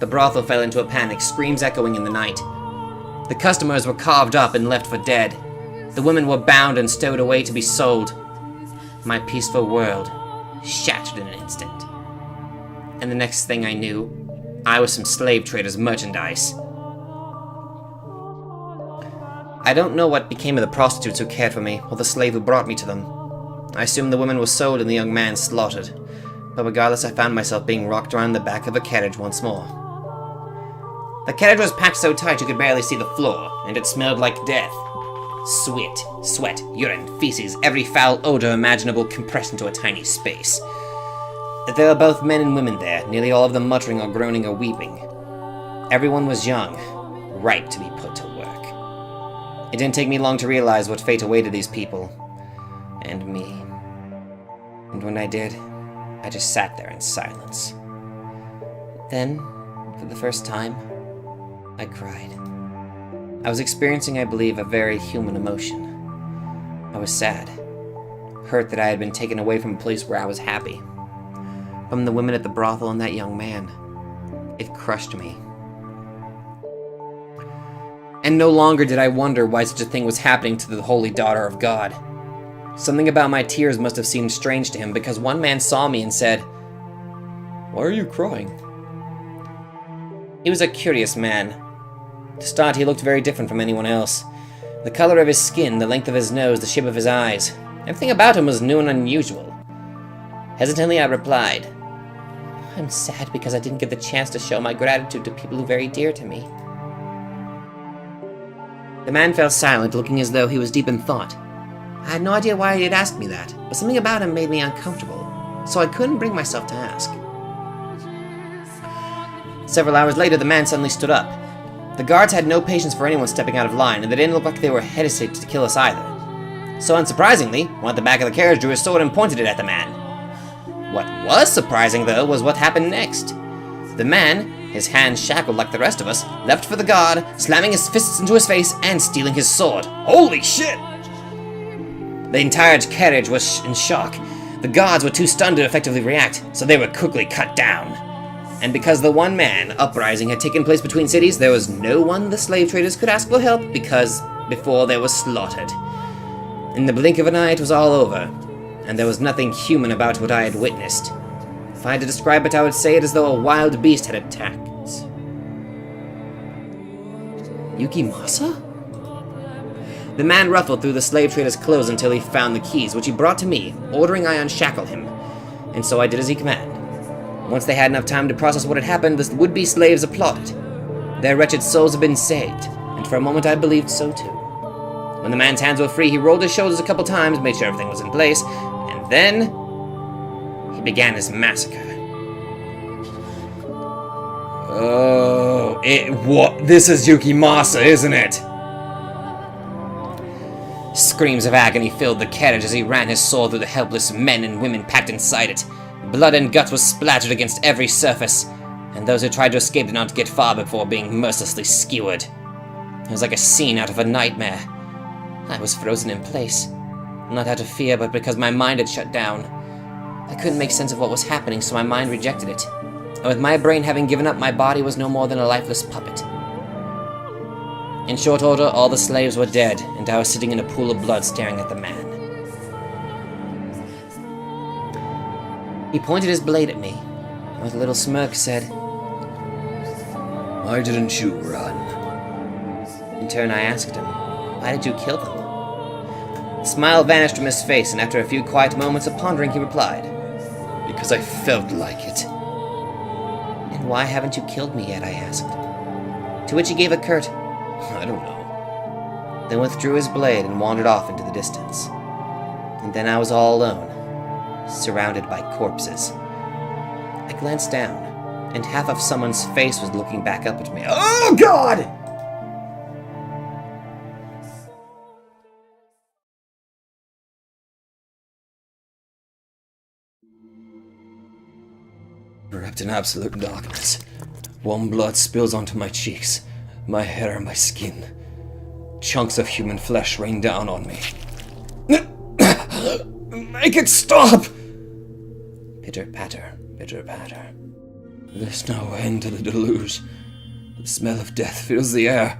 The brothel fell into a panic, screams echoing in the night. The customers were carved up and left for dead. The women were bound and stowed away to be sold. My peaceful world shattered in an instant. And the next thing I knew, I was some slave trader's merchandise. I don't know what became of the prostitutes who cared for me, or the slave who brought me to them. I assume the women were sold and the young man slaughtered. But regardless, I found myself being rocked around the back of a carriage once more. The carriage was packed so tight you could barely see the floor, and it smelled like death. Sweat, urine, feces, every foul odor imaginable compressed into a tiny space. There were both men and women there, nearly all of them muttering or groaning or weeping. Everyone was young, ripe to be put to work. It didn't take me long to realize what fate awaited these people, and me. And when I did, I just sat there in silence. Then, for the first time, I cried. I was experiencing, I believe, a very human emotion. I was sad, hurt that I had been taken away from a place where I was happy. From the women at the brothel and that young man. It crushed me. And no longer did I wonder why such a thing was happening to the holy daughter of God. Something about my tears must have seemed strange to him, because one man saw me and said, "Why are you crying?" He was a curious man. To start, he looked very different from anyone else. The color of his skin, the length of his nose, the shape of his eyes. Everything about him was new and unusual. Hesitantly, I replied, "I'm sad because I didn't get the chance to show my gratitude to people who are very dear to me." The man fell silent, looking as though he was deep in thought. I had no idea why he had asked me that, but something about him made me uncomfortable, so I couldn't bring myself to ask. Several hours later, the man suddenly stood up. The guards had no patience for anyone stepping out of line, and they didn't look like they were hesitant to kill us either. So unsurprisingly, one at the back of the carriage drew his sword and pointed it at the man. What was surprising, though, was what happened next. The man, his hands shackled like the rest of us, leapt for the guard, slamming his fists into his face and stealing his sword. Holy shit! The entire carriage was in shock. The guards were too stunned to effectively react, so they were quickly cut down. And because the one man uprising had taken place between cities, there was no one the slave traders could ask for help because before they were slaughtered. In the blink of an eye, it was all over, and there was nothing human about what I had witnessed. If I had to describe it, I would say it as though a wild beast had attacked. Yukimasa? The man ruffled through the slave trader's clothes until he found the keys, which he brought to me, ordering I unshackle him, and so I did as he commanded. Once they had enough time to process what had happened, the would-be slaves applauded. Their wretched souls had been saved, and for a moment I believed so too. When the man's hands were free, he rolled his shoulders a couple times, made sure everything was in place, and then he began his massacre. Oh, this is Yukimasa, isn't it? Screams of agony filled the carriage as he ran his sword through the helpless men and women packed inside it. Blood and guts was splattered against every surface, and those who tried to escape did not get far before being mercilessly skewered. It was like a scene out of a nightmare. I was frozen in place, not out of fear, but because my mind had shut down. I couldn't make sense of what was happening, so my mind rejected it. And with my brain having given up, my body was no more than a lifeless puppet. In short order, all the slaves were dead, and I was sitting in a pool of blood staring at the man. He pointed his blade at me, and with a little smirk said, "Why didn't you run?" In turn, I asked him, "Why did you kill them?" The smile vanished from his face, and after a few quiet moments of pondering, he replied, "Because I felt like it." "And why haven't you killed me yet?" I asked. To which he gave a curt, I don't know. then withdrew his blade and wandered off into the distance. And then I was all alone, surrounded by corpses. I glanced down, and half of someone's face was looking back up at me. Oh, God! Wrapped in absolute darkness. Warm blood spills onto my cheeks, my hair and my skin. Chunks of human flesh rain down on me. Make it stop! Pitter-patter, pitter-patter. There's no end to the deluge. The smell of death fills the air.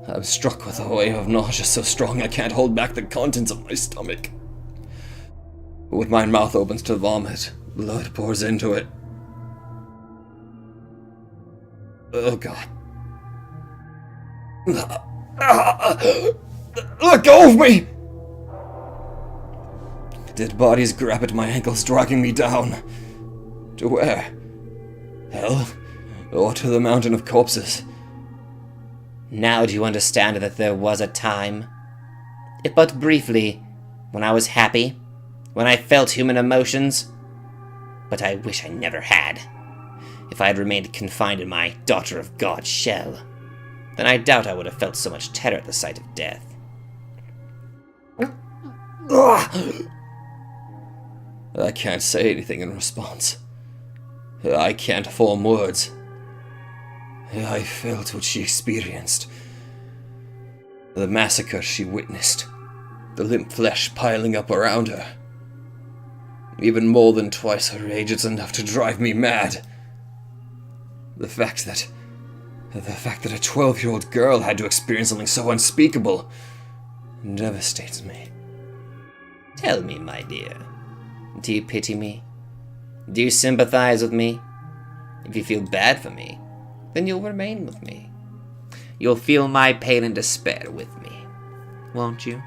I'm struck with a wave of nausea so strong I can't hold back the contents of my stomach. When my mouth opens to vomit, blood pours into it. Oh, God. Let go of me! Dead bodies grab at my ankles, dragging me down. To where? Hell? Or to the mountain of corpses? Now do you understand that there was a time, if but briefly, when I was happy, when I felt human emotions. But I wish I never had. If I had remained confined in my Daughter of God shell, then I doubt I would have felt so much terror at the sight of death. I can't say anything in response. I can't form words. I felt what she experienced. The massacre she witnessed. The limp flesh piling up around her. Even more than twice her age, it's enough to drive me mad. The fact that a 12-year-old girl had to experience something so unspeakable devastates me. Tell me, my dear, do you pity me? Do you sympathize with me? If you feel bad for me, then you'll remain with me. You'll feel my pain and despair with me, won't you?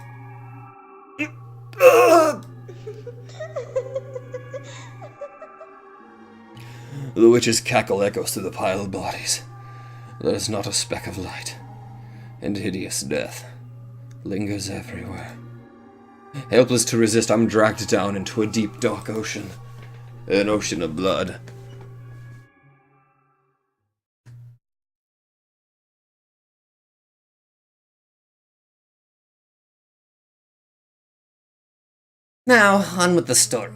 The witch's cackle echoes through the pile of bodies. There is not a speck of light, and hideous death lingers everywhere. Helpless to resist, I'm dragged down into a deep, dark ocean. An ocean of blood. Now, on with the story.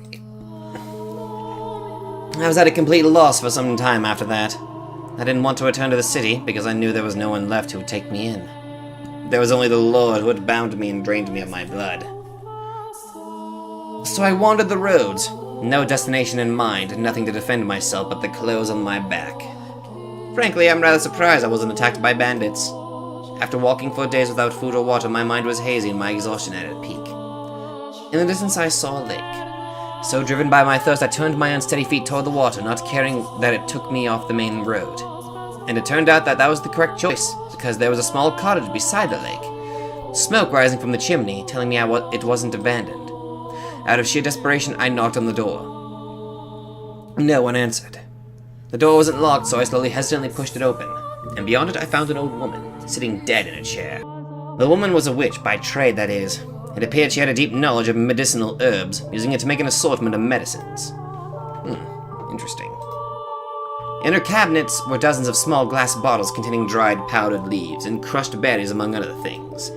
I was at a complete loss for some time after that. I didn't want to return to the city because I knew there was no one left who would take me in. There was only the Lord who had bound me and drained me of my blood. So I wandered the roads, no destination in mind, nothing to defend myself but the clothes on my back. Frankly, I'm rather surprised I wasn't attacked by bandits. After walking for days without food or water, my mind was hazy and my exhaustion at its peak. In the distance I saw a lake. So driven by my thirst, I turned my unsteady feet toward the water, not caring that it took me off the main road. And it turned out that was the correct choice, because there was a small cottage beside the lake. Smoke rising from the chimney, telling me it wasn't abandoned. Out of sheer desperation, I knocked on the door. No one answered. The door wasn't locked, so I slowly, hesitantly pushed it open. And beyond it, I found an old woman, sitting dead in a chair. The woman was a witch, by trade, that is. It appeared she had a deep knowledge of medicinal herbs, using it to make an assortment of medicines. Interesting. In her cabinets were dozens of small glass bottles containing dried powdered leaves and crushed berries, among other things.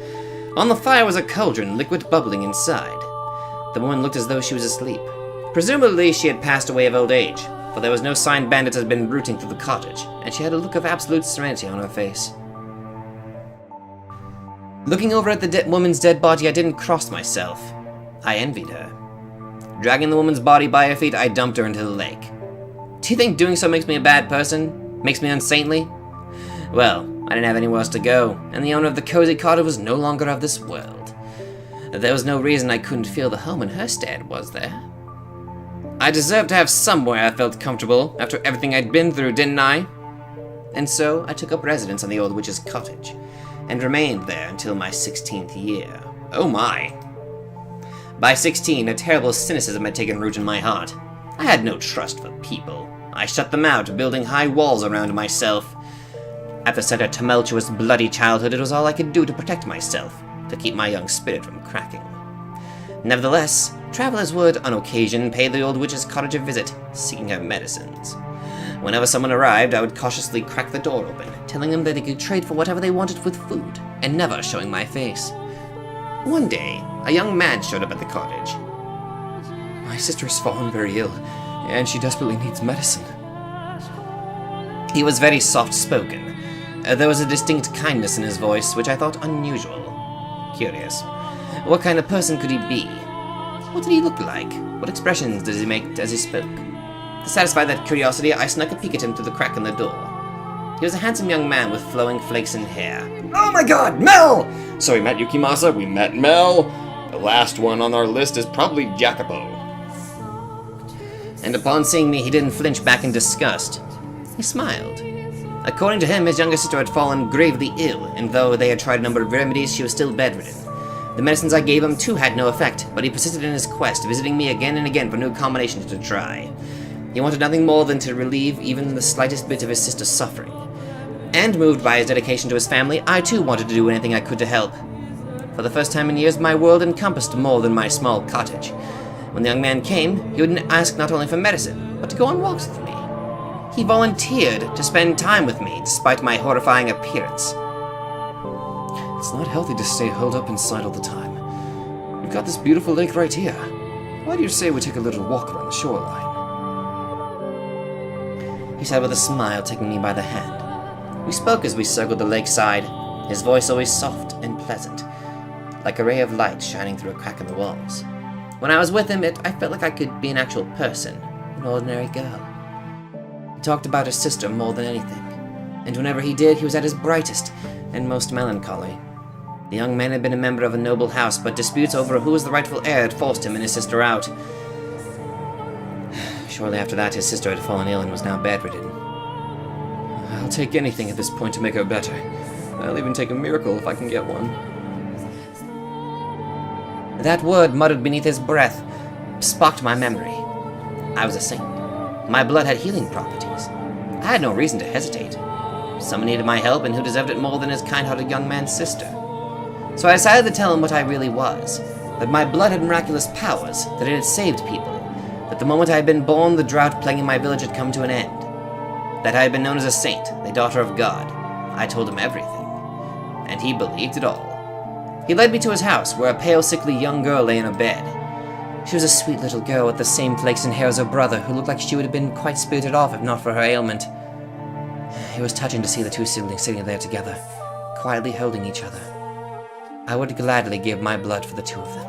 On the fire was a cauldron, liquid bubbling inside. The woman looked as though she was asleep. Presumably she had passed away of old age, for there was no sign bandits had been rooting through the cottage, and she had a look of absolute serenity on her face. Looking over at the woman's dead body, I didn't cross myself. I envied her. Dragging the woman's body by her feet, I dumped her into the lake. Do you think doing so makes me a bad person? Makes me unsaintly? Well, I didn't have anywhere else to go, and the owner of the cozy cottage was no longer of this world. There was no reason I couldn't feel the home in her stead, was there? I deserved to have somewhere I felt comfortable after everything I'd been through, didn't I? And so I took up residence on the old witch's cottage, and remained there until my 16th year. Oh my! By 16, a terrible cynicism had taken root in my heart. I had no trust for people. I shut them out, building high walls around myself. After such a tumultuous, bloody childhood, it was all I could do to protect myself, to keep my young spirit from cracking. Nevertheless, travelers would, on occasion, pay the old witch's cottage a visit, seeking her medicines. Whenever someone arrived, I would cautiously crack the door open, telling them that they could trade for whatever they wanted with food, and never showing my face. One day, a young man showed up at the cottage. My sister has fallen very ill, and she desperately needs medicine. He was very soft-spoken. There was a distinct kindness in his voice, which I thought unusual. Curious. What kind of person could he be? What did he look like? What expressions did he make as he spoke? To satisfy that curiosity, I snuck a peek at him through the crack in the door. He was a handsome young man with flowing flaxen hair. Oh my god, Mel! So we met Yukimasa, we met Mel. The last one on our list is probably Jacopo. And upon seeing me, he didn't flinch back in disgust. He smiled. According to him, his younger sister had fallen gravely ill, and though they had tried a number of remedies, she was still bedridden. The medicines I gave him, too, had no effect, but he persisted in his quest, visiting me again and again for new combinations to try. He wanted nothing more than to relieve even the slightest bit of his sister's suffering. And moved by his dedication to his family, I too wanted to do anything I could to help. For the first time in years, my world encompassed more than my small cottage. When the young man came, he would ask not only for medicine, but to go on walks with me. He volunteered to spend time with me, despite my horrifying appearance. It's not healthy to stay holed up inside all the time. We've got this beautiful lake right here. Why do you say we take a little walk around the shoreline? He said with a smile, taking me by the hand. We spoke as we circled the lakeside, his voice always soft and pleasant, like a ray of light shining through a crack in the walls. When I was with him, I felt like I could be an actual person, an ordinary girl. He talked about his sister more than anything, and whenever he did, he was at his brightest and most melancholy. The young man had been a member of a noble house, but disputes over who was the rightful heir had forced him and his sister out. Shortly after that, his sister had fallen ill and was now bedridden. I'll take anything at this point to make her better. I'll even take a miracle if I can get one. That word, muttered beneath his breath, sparked my memory. I was a saint. My blood had healing properties. I had no reason to hesitate. Someone needed my help, and who deserved it more than his kind-hearted young man's sister? So I decided to tell him what I really was, that my blood had miraculous powers, that it had saved people, that the moment I had been born, the drought plaguing my village had come to an end, that I had been known as a saint, the daughter of God. I told him everything, and he believed it all. He led me to his house, where a pale, sickly young girl lay in a bed. She was a sweet little girl with the same flakes and hair as her brother, who looked like she would have been quite spirited off if not for her ailment. It was touching to see the two siblings sitting there together, quietly holding each other. I would gladly give my blood for the two of them.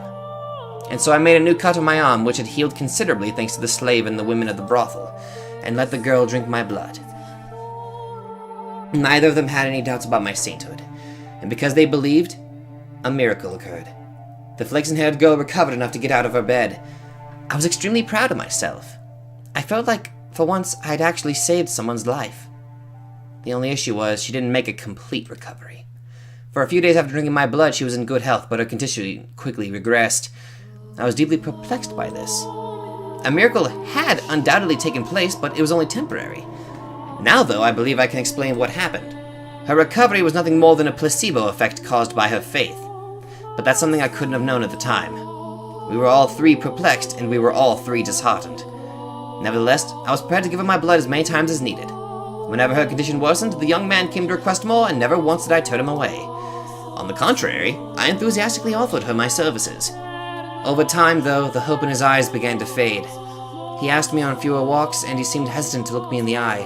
And so I made a new cut on my arm, which had healed considerably thanks to the slave and the women of the brothel, and let the girl drink my blood. Neither of them had any doubts about my sainthood, and because they believed, a miracle occurred. The flaxen-haired girl recovered enough to get out of her bed. I was extremely proud of myself. I felt like, for once, I had actually saved someone's life. The only issue was she didn't make a complete recovery. For a few days after drinking my blood, she was in good health, but her condition quickly regressed. I was deeply perplexed by this. A miracle had undoubtedly taken place, but it was only temporary. Now, though, I believe I can explain what happened. Her recovery was nothing more than a placebo effect caused by her faith. But that's something I couldn't have known at the time. We were all three perplexed, and we were all three disheartened. Nevertheless, I was prepared to give her my blood as many times as needed. Whenever her condition worsened, the young man came to request more, and never once did I turn him away. On the contrary, I enthusiastically offered her my services. Over time, though, the hope in his eyes began to fade. He asked me on fewer walks, and he seemed hesitant to look me in the eye.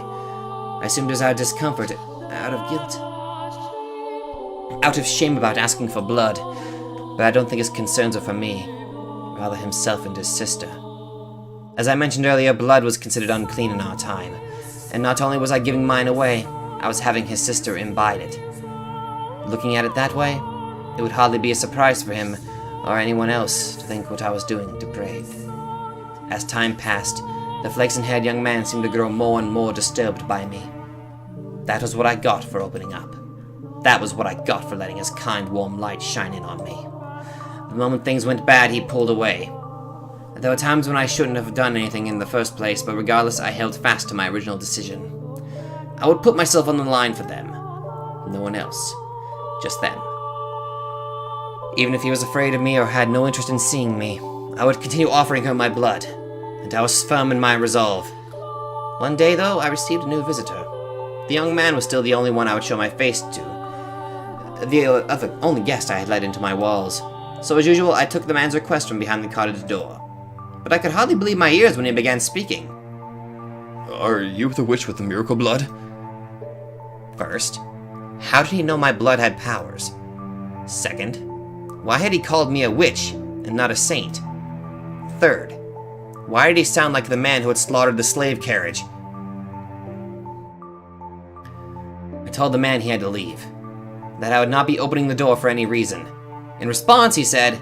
I assumed it was out of discomfort, out of guilt, out of shame about asking for blood, but I don't think his concerns were for me, rather himself and his sister. As I mentioned earlier, blood was considered unclean in our time, and not only was I giving mine away, I was having his sister imbibe it. Looking at it that way, it would hardly be a surprise for him, or anyone else, to think what I was doing depraved. As time passed, the flaxen-haired young man seemed to grow more and more disturbed by me. That was what I got for opening up. That was what I got for letting his kind, warm light shine in on me. The moment things went bad, he pulled away. There were times when I shouldn't have done anything in the first place, but regardless, I held fast to my original decision. I would put myself on the line for them. No one else. Just them. Even if he was afraid of me or had no interest in seeing me, I would continue offering her my blood, and I was firm in my resolve. One day, though, I received a new visitor. The young man was still the only one I would show my face to, the only guest I had let into my walls. So as usual, I took the man's request from behind the cottage door. But I could hardly believe my ears when he began speaking. Are you the witch with the miracle blood? First, how did he know my blood had powers? Second, why had he called me a witch and not a saint? Third, why did he sound like the man who had slaughtered the slave carriage? I told the man he had to leave, that I would not be opening the door for any reason. In response, he said,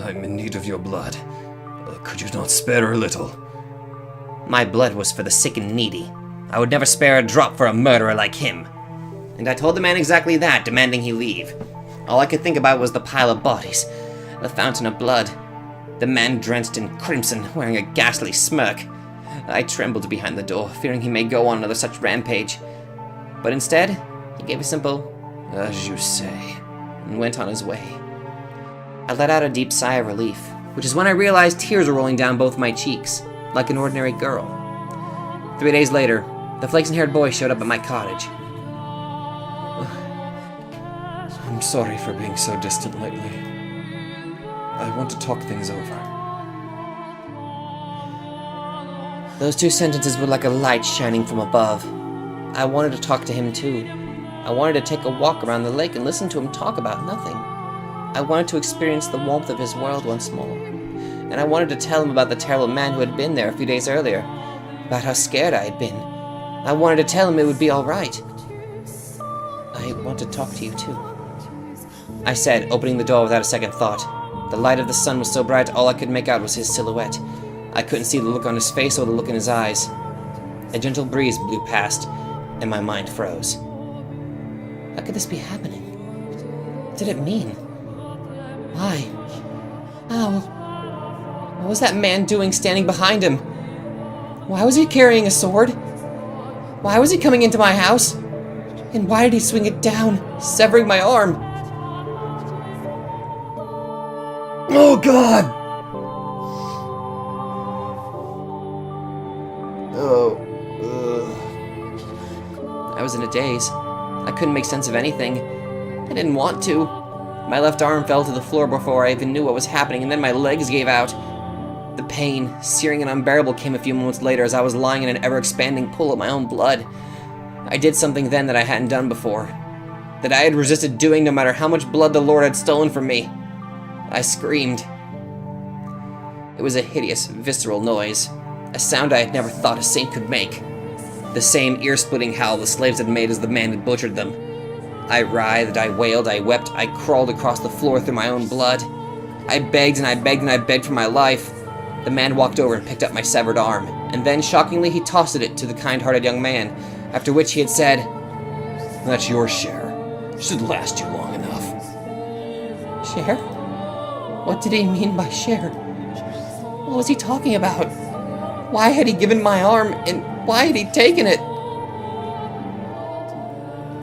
I'm in need of your blood. Could you not spare a little? My blood was for the sick and needy. I would never spare a drop for a murderer like him. And I told the man exactly that, demanding he leave. All I could think about was the pile of bodies, the fountain of blood, the man drenched in crimson, wearing a ghastly smirk. I trembled behind the door, fearing he may go on another such rampage. But instead, he gave a simple, "As you say," and went on his way. I let out a deep sigh of relief, which is when I realized tears were rolling down both my cheeks, like an ordinary girl. 3 days later, the flaxen-haired boy showed up at my cottage. I'm sorry for being so distant lately. I want to talk things over. Those 2 sentences were like a light shining from above. I wanted to talk to him too. I wanted to take a walk around the lake and listen to him talk about nothing. I wanted to experience the warmth of his world once more. And I wanted to tell him about the terrible man who had been there a few days earlier, about how scared I had been. I wanted to tell him it would be all right. I want to talk to you too, I said, opening the door without a second thought. The light of the sun was so bright all I could make out was his silhouette. I couldn't see the look on his face or the look in his eyes. A gentle breeze blew past, and my mind froze. How could this be happening? What did it mean? Why? How? What was that man doing standing behind him? Why was he carrying a sword? Why was he coming into my house? And why did he swing it down, severing my arm? Oh, God! I was in a daze. I couldn't make sense of anything. I didn't want to. My left arm fell to the floor before I even knew what was happening, and then my legs gave out. The pain, searing and unbearable, came a few moments later as I was lying in an ever-expanding pool of my own blood. I did something then that I hadn't done before, that I had resisted doing no matter how much blood the Lord had stolen from me. I screamed. It was a hideous, visceral noise, a sound I had never thought a saint could make. The same ear-splitting howl the slaves had made as the man had butchered them. I writhed, I wailed, I wept, I crawled across the floor through my own blood. I begged and I begged and I begged for my life. The man walked over and picked up my severed arm, and then, shockingly, he tossed it to the kind-hearted young man, after which he had said, "That's your share. Should last you long enough." "Share? What did he mean by share? What was he talking about? Why had he given my arm, and why had he taken it?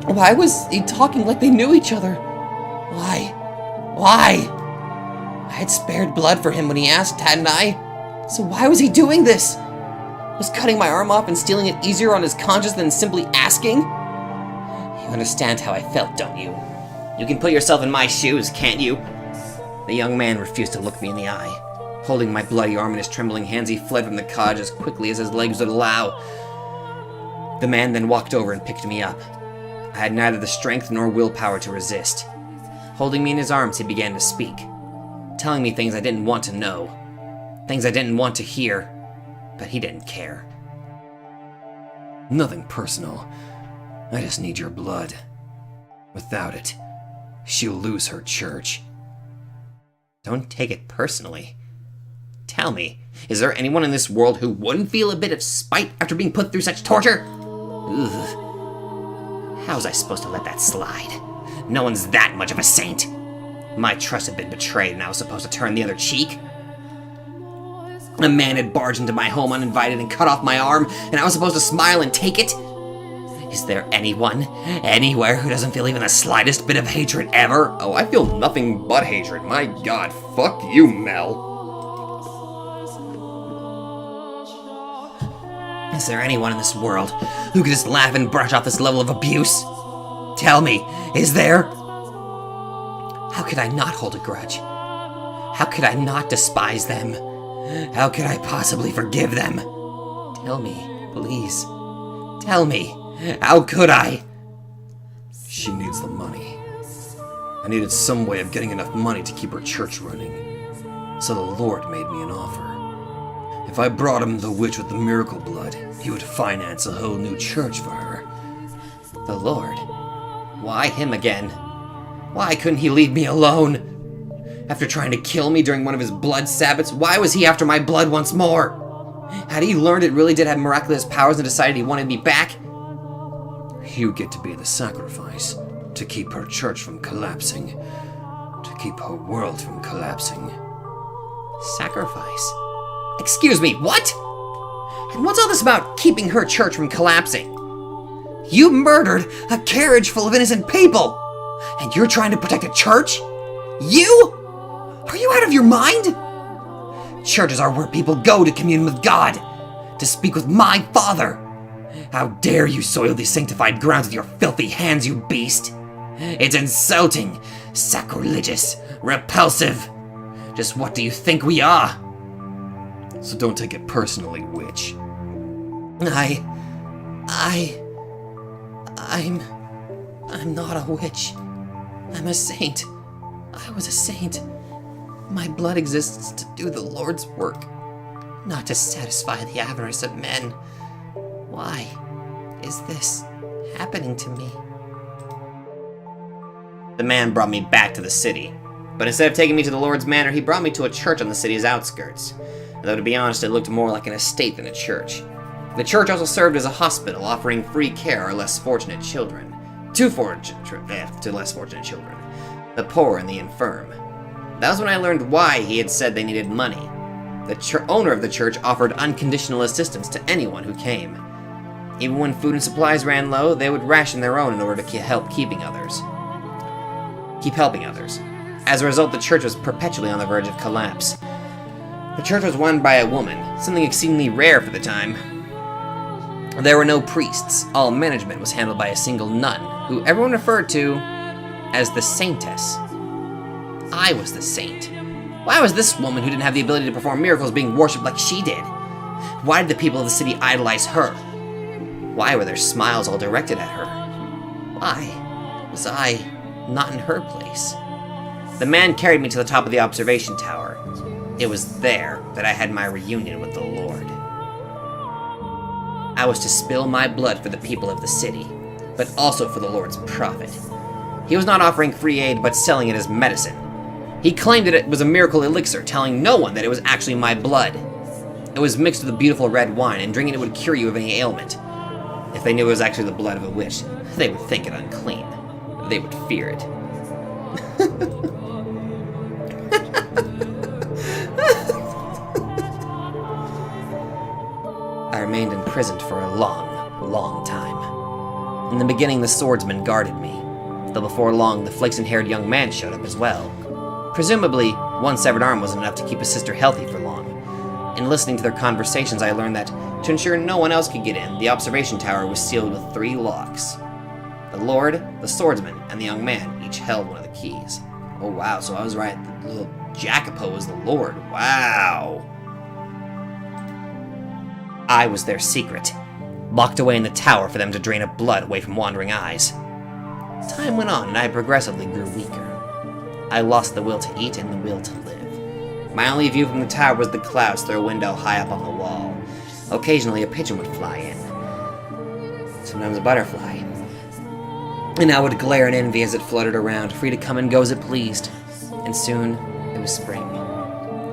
Why was he talking like they knew each other? Why? Why? I had spared blood for him when he asked, hadn't I? So why was he doing this? Was cutting my arm off and stealing it easier on his conscience than simply asking? You understand how I felt, don't you? You can put yourself in my shoes, can't you?" The young man refused to look me in the eye. Holding my bloody arm in his trembling hands, he fled from the cottage as quickly as his legs would allow. The man then walked over and picked me up. I had neither the strength nor willpower to resist. Holding me in his arms, he began to speak, telling me things I didn't want to know, things I didn't want to hear, but he didn't care. Nothing personal. I just need your blood. Without it, she'll lose her church. Don't take it personally. Tell me, is there anyone in this world who wouldn't feel a bit of spite after being put through such torture? Ugh. How was I supposed to let that slide? No one's that much of a saint. My trust had been betrayed and I was supposed to turn the other cheek. A man had barged into my home uninvited and cut off my arm, and I was supposed to smile and take it? Is there anyone, anywhere, who doesn't feel even the slightest bit of hatred ever? Oh, I feel nothing but hatred. My God, fuck you, Mel. Is there anyone in this world who could just laugh and brush off this level of abuse? Tell me, is there? How could I not hold a grudge? How could I not despise them? How could I possibly forgive them? Tell me, please. Tell me, how could I? She needs the money. I needed some way of getting enough money to keep her church running. So the Lord made me an offer. If I brought him the witch with the miracle blood, he would finance a whole new church for her. The Lord? Why him again? Why couldn't he leave me alone? After trying to kill me during one of his blood Sabbaths, why was he after my blood once more? Had he learned it really did have miraculous powers and decided he wanted me back? You get to be the sacrifice, to keep her church from collapsing, to keep her world from collapsing. Sacrifice? Excuse me, what? And what's all this about keeping her church from collapsing? You murdered a carriage full of innocent people, and you're trying to protect a church? You? Are you out of your mind? Churches are where people go to commune with God, to speak with my Father. How dare you soil these sanctified grounds with your filthy hands, you beast! It's insulting, sacrilegious, repulsive. Just what do you think we are? So don't take it personally, witch. I'm not a witch. I'm a saint. I was a saint. My blood exists to do the Lord's work, not to satisfy the avarice of men. Why is this happening to me? The man brought me back to the city, but instead of taking me to the Lord's Manor, he brought me to a church on the city's outskirts. Though to be honest, it looked more like an estate than a church. The church also served as a hospital, offering free care to less fortunate children. To less fortunate children. The poor and the infirm. That was when I learned why he had said they needed money. The owner of the church offered unconditional assistance to anyone who came. Even when food and supplies ran low, they would ration their own in order to help keep helping others. As a result, the church was perpetually on the verge of collapse. The church was run by a woman, something exceedingly rare for the time. There were no priests. All management was handled by a single nun, who everyone referred to as the Saintess. I was the saint. Why was this woman who didn't have the ability to perform miracles being worshipped like she did? Why did the people of the city idolize her? Why were their smiles all directed at her? Why was I not in her place? The man carried me to the top of the observation tower. It was there that I had my reunion with the Lord. I was to spill my blood for the people of the city, but also for the Lord's prophet. He was not offering free aid, but selling it as medicine. He claimed that it was a miracle elixir, telling no one that it was actually my blood. It was mixed with a beautiful red wine, and drinking it would cure you of any ailment. If they knew it was actually the blood of a witch, they would think it unclean. They would fear it. I remained imprisoned for a long, long time. In the beginning, the swordsman guarded me, though before long, the flaxen-haired young man showed up as well. Presumably, one severed arm wasn't enough to keep a sister healthy for long. In listening to their conversations, I learned that, to ensure no one else could get in, the observation tower was sealed with 3 locks. The Lord, the swordsman, and the young man each held one of the keys. Oh wow, so I was right, the little Jacopo was the Lord. Wow! I was their secret, locked away in the tower for them to drain up blood away from wandering eyes. Time went on, and I progressively grew weaker. I lost the will to eat and the will to live. My only view from the tower was the clouds through a window high up on the wall. Occasionally a pigeon would fly in. Sometimes a butterfly. And I would glare in envy as it fluttered around, free to come and go as it pleased. And soon, it was spring.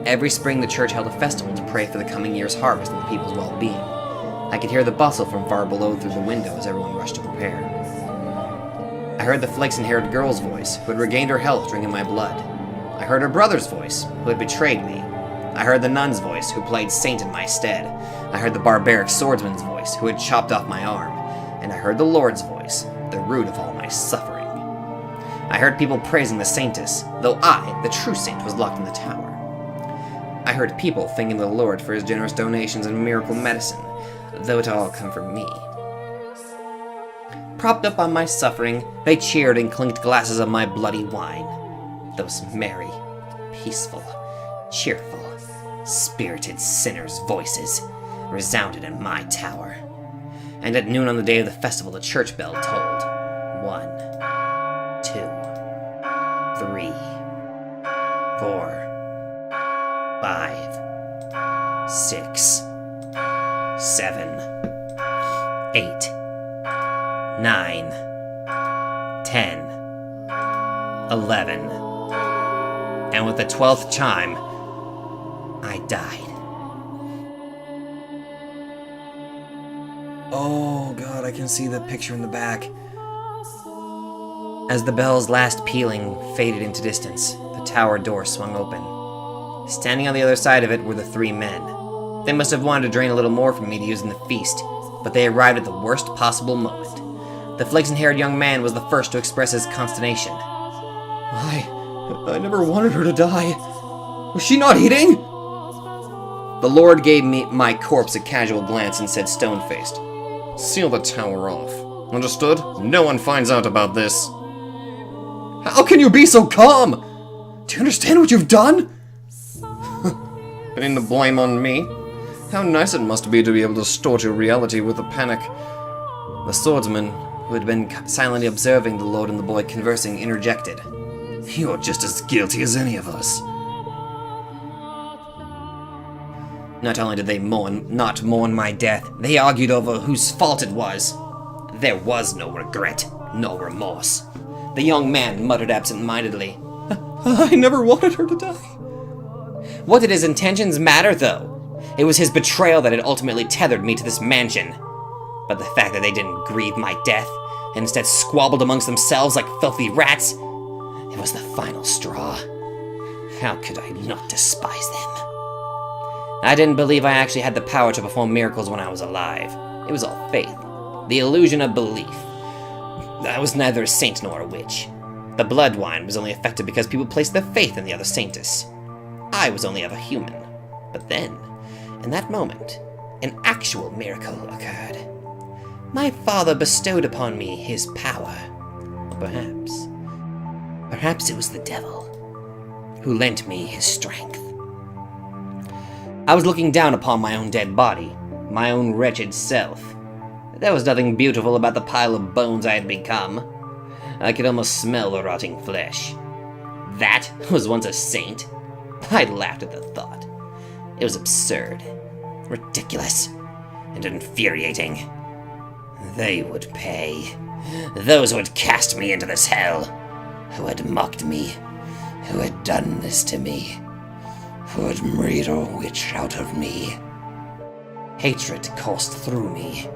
Every spring the church held a festival to pray for the coming year's harvest and the people's well-being. I could hear the bustle from far below through the window as everyone rushed to prepare. I heard the flaxen-haired girl's voice, who had regained her health drinking my blood. I heard her brother's voice, who had betrayed me. I heard the nun's voice, who played saint in my stead. I heard the barbaric swordsman's voice, who had chopped off my arm. And I heard the Lord's voice, the root of all my suffering. I heard people praising the saintess, though I, the true saint, was locked in the tower. I heard people thanking the Lord for his generous donations and miracle medicine, though it all come from me. Propped up on my suffering, they cheered and clinked glasses of my bloody wine. Those merry, peaceful, cheerful, spirited sinners' voices resounded in my tower. And at noon on the day of the festival, the church bell tolled. 1, 2, 3, 4, 5, 6, 7, 8, 9, 10, 11. And with the 12th chime, I died. Oh god, I can see the picture in the back. As the bell's last pealing faded into distance, the tower door swung open. Standing on the other side of it were the 3 men. They must have wanted to drain a little more from me to use in the feast, but they arrived at the worst possible moment. The flaxen-haired young man was the first to express his consternation. I never wanted her to die. Was she not eating? The Lord gave me my corpse a casual glance and said stone-faced, Seal the tower off. Understood? No one finds out about this. How can you be so calm? Do you understand what you've done? Putting the blame on me? How nice it must be to be able to distort your reality with a panic. The swordsman, who had been silently observing the Lord and the boy conversing, interjected. You're just as guilty as any of us. Not only did they not mourn my death, they argued over whose fault it was. There was no regret, no remorse. The young man muttered absent-mindedly. I never wanted her to die. What did his intentions matter, though? It was his betrayal that had ultimately tethered me to this mansion. But the fact that they didn't grieve my death, and instead squabbled amongst themselves like filthy rats, it was the final straw. How could I not despise them? I didn't believe I actually had the power to perform miracles when I was alive. It was all faith, the illusion of belief. I was neither a saint nor a witch. The blood wine was only effective because people placed their faith in the other saintess. I was only ever human. But then, in that moment, an actual miracle occurred. My father bestowed upon me his power. Or perhaps it was the devil who lent me his strength. I was looking down upon my own dead body, my own wretched self. There was nothing beautiful about the pile of bones I had become. I could almost smell the rotting flesh. That was once a saint? I laughed at the thought. It was absurd, ridiculous, and infuriating. They would pay. Those who had cast me into this hell, who had mocked me, who had done this to me, who had made a witch out of me. Hatred coursed through me,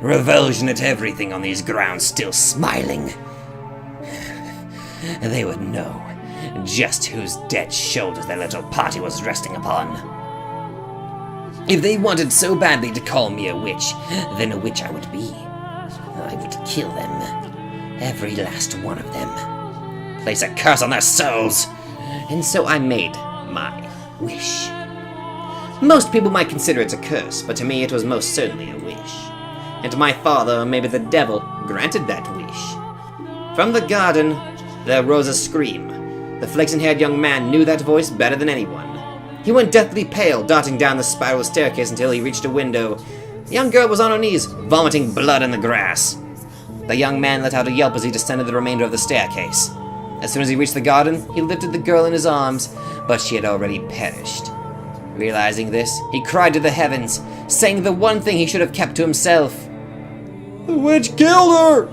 revulsion at everything on these grounds still smiling. They would know just whose dead shoulders their little party was resting upon. If they wanted so badly to call me a witch, then a witch I would be. I would kill them, every last one of them. Place a curse on their souls. And so I made my wish. Most people might consider it a curse, but to me it was most certainly a wish. And my father, or maybe the devil, granted that wish. From the garden, there rose a scream. The flaxen-haired young man knew that voice better than anyone. He went deathly pale, darting down the spiral staircase until he reached a window. The young girl was on her knees, vomiting blood in the grass. The young man let out a yelp as he descended the remainder of the staircase. As soon as he reached the garden, he lifted the girl in his arms, but she had already perished. Realizing this, he cried to the heavens, saying the one thing he should have kept to himself. The witch killed her!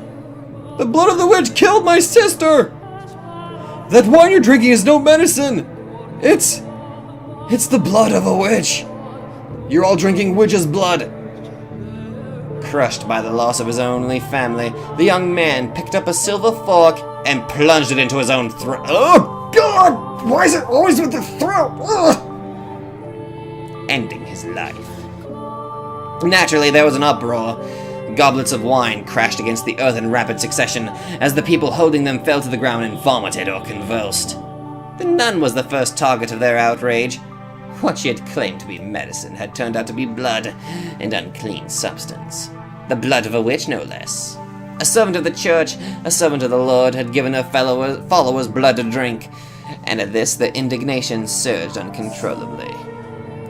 The blood of the witch killed my sister! That wine you're drinking is no medicine! It's the blood of a witch! You're all drinking witch's blood! Crushed by the loss of his only family, the young man picked up a silver fork and plunged it into his own throat. Oh, God! Why is it always with the throat? Ugh! Ending his life. Naturally, there was an uproar. Goblets of wine crashed against the earth in rapid succession as the people holding them fell to the ground and vomited or convulsed. The nun was the first target of their outrage. What she had claimed to be medicine had turned out to be blood, an unclean substance. The blood of a witch, no less. A servant of the church, a servant of the Lord, had given her followers blood to drink, and at this their indignation surged uncontrollably.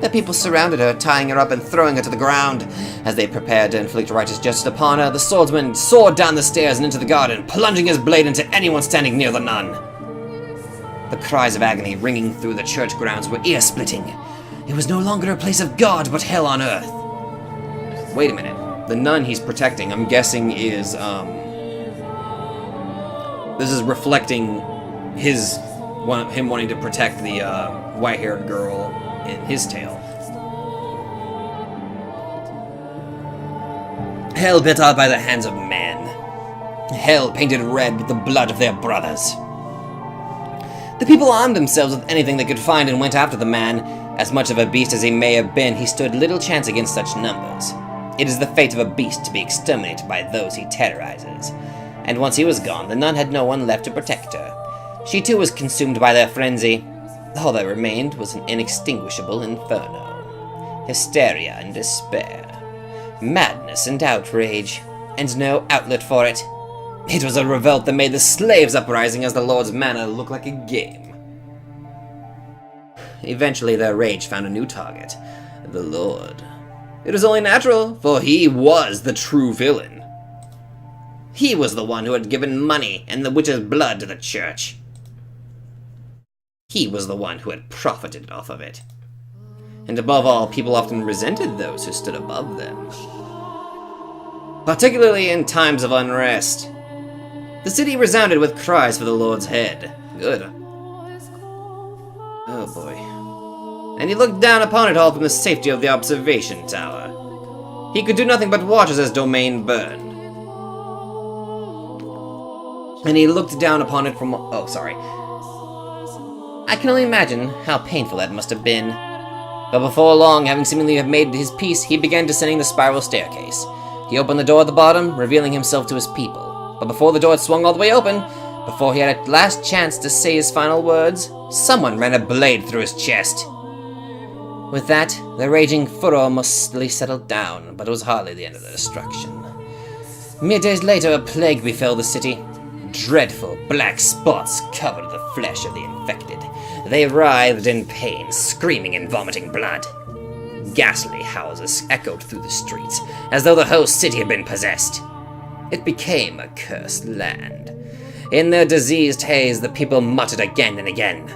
The people surrounded her, tying her up and throwing her to the ground. As they prepared to inflict righteous justice upon her, the swordsman soared down the stairs and into the garden, plunging his blade into anyone standing near the nun. The cries of agony ringing through the church grounds were ear-splitting. It was no longer a place of God, but hell on earth. Wait a minute. The nun he's protecting, I'm guessing, is, this is reflecting him wanting to protect the, white-haired girl in his tale. Hell bit out by the hands of man. Hell painted red with the blood of their brothers. The people armed themselves with anything they could find and went after the man. As much of a beast as he may have been, he stood little chance against such numbers. It is the fate of a beast to be exterminated by those he terrorizes. And once he was gone, the nun had no one left to protect her. She too was consumed by their frenzy. All that remained was an inextinguishable inferno. hysteria and despair, madness and outrage, and no outlet for it. It was a revolt that made the slaves' uprising as the Lord's manor look like a game. Eventually their rage found a new target, the Lord. It was only natural, for he was the true villain. He was the one who had given money and the witch's blood to the church. He was the one who had profited off of it. And above all, people often resented those who stood above them. Particularly in times of unrest. The city resounded with cries for the Lord's head. Good. Oh boy. And he looked down upon it all from the safety of the observation tower. He could do nothing but watch as his domain burned. And he looked down upon it from... Oh, sorry. I can only imagine how painful that must have been. But before long, having seemingly have made his peace, he began descending the spiral staircase. He opened the door at the bottom, revealing himself to his people. But before the door had swung all the way open, before he had a last chance to say his final words, someone ran a blade through his chest. With that, the raging furor mostly settled down, but it was hardly the end of the destruction. Mere days later, a plague befell the city. Dreadful black spots covered the flesh of the infected. They writhed in pain, screaming and vomiting blood. Ghastly howls echoed through the streets, as though the whole city had been possessed. It became a cursed land. In their diseased haze, the people muttered again and again,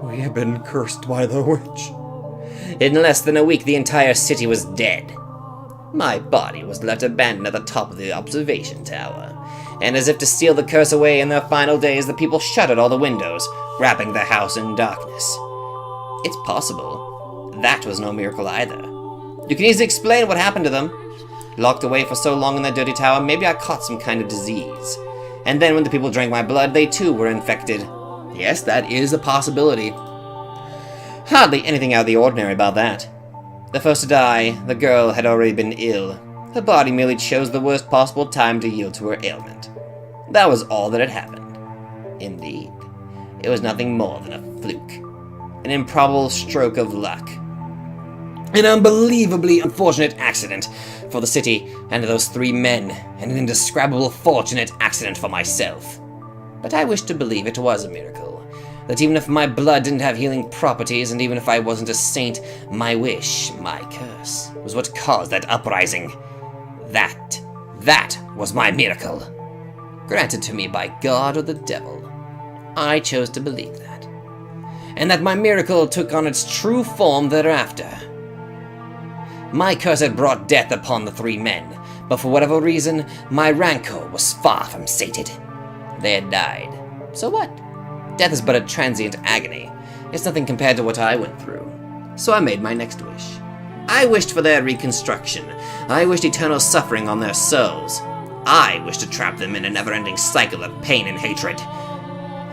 "We have been cursed by the witch." In less than a week, the entire city was dead. My body was left abandoned at the top of the observation tower, and as if to seal the curse away in their final days, the people shuttered all the windows, wrapping the house in darkness. It's possible. That was no miracle either. You can easily explain what happened to them. Locked away for so long in that dirty tower, maybe I caught some kind of disease. And then when the people drank my blood, they too were infected. Yes, that is a possibility. Hardly anything out of the ordinary about that. The first to die, the girl had already been ill. Her body merely chose the worst possible time to yield to her ailment. That was all that had happened. Indeed, it was nothing more than a fluke. An improbable stroke of luck. An unbelievably unfortunate accident for the city and those three men, and an indescribable fortunate accident for myself. But I wish to believe it was a miracle. That even if my blood didn't have healing properties, and even if I wasn't a saint, my wish, my curse, was what caused that uprising. That was my miracle. Granted to me by God or the devil. I chose to believe that. And that my miracle took on its true form thereafter. My curse had brought death upon the three men, but for whatever reason, my rancor was far from sated. They had died. So what? Death is but a transient agony. It's nothing compared to what I went through. So I made my next wish. I wished for their reconstruction. I wished eternal suffering on their souls. I wished to trap them in a never-ending cycle of pain and hatred.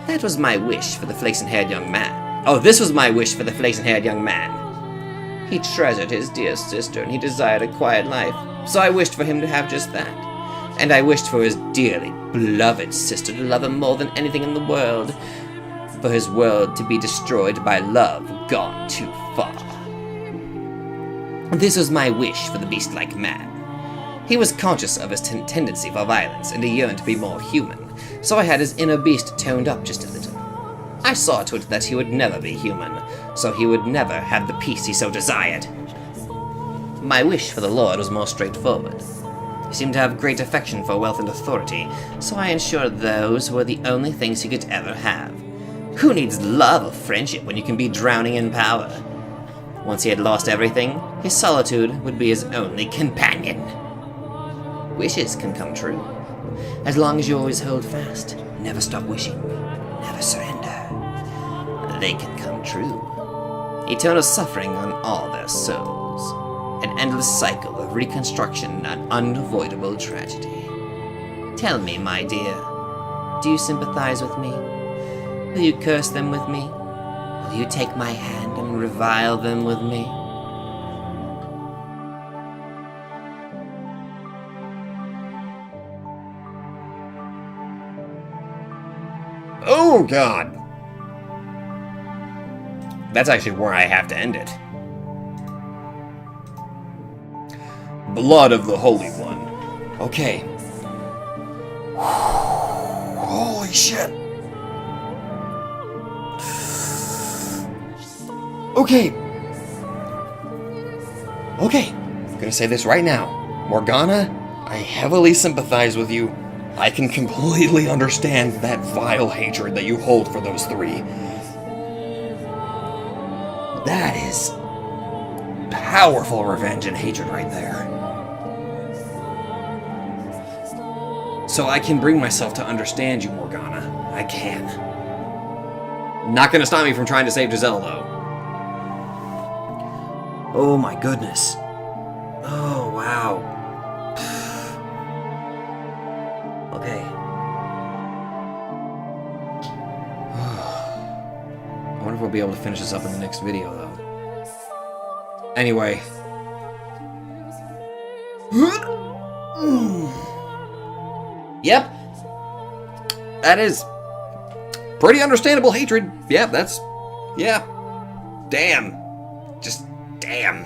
That was my wish for the flaxen-haired young man. Oh, this was my wish for the flaxen-haired young man. He treasured his dear sister, and he desired a quiet life, so I wished for him to have just that. And I wished for his dearly beloved sister to love him more than anything in the world, for his world to be destroyed by love gone too far. This was my wish for the beast-like man. He was conscious of his tendency for violence, and he yearned to be more human, so I had his inner beast toned up just a little. I saw to it that he would never be human, so he would never have the peace he so desired. My wish for the Lord was more straightforward. He seemed to have great affection for wealth and authority, so I ensured those were the only things he could ever have. Who needs love or friendship when you can be drowning in power? Once he had lost everything, his solitude would be his only companion. Wishes can come true. As long as you always hold fast, never stop wishing, never surrender. They can come true. Eternal suffering on all their souls. An endless cycle of reconstruction and unavoidable tragedy. Tell me, my dear, do you sympathize with me? Will you curse them with me? Will you take my hand and revile them with me? Oh, God! That's actually where I have to end it. blood of the Holy One. Okay. Holy shit. Okay. Okay. I'm gonna say this right now. Morgana, I heavily sympathize with you. I can completely understand that vile hatred that you hold for those three. That is powerful revenge and hatred right there. So I can bring myself to understand you, Morgana. I can. Not gonna stop me from trying to save Giselle, though. Oh my goodness. Oh, wow. Okay. I wonder if we'll be able to finish this up in the next video, though. Anyway. Yep. That is pretty understandable hatred. Yeah, that's... Yeah. Damn. Just damn.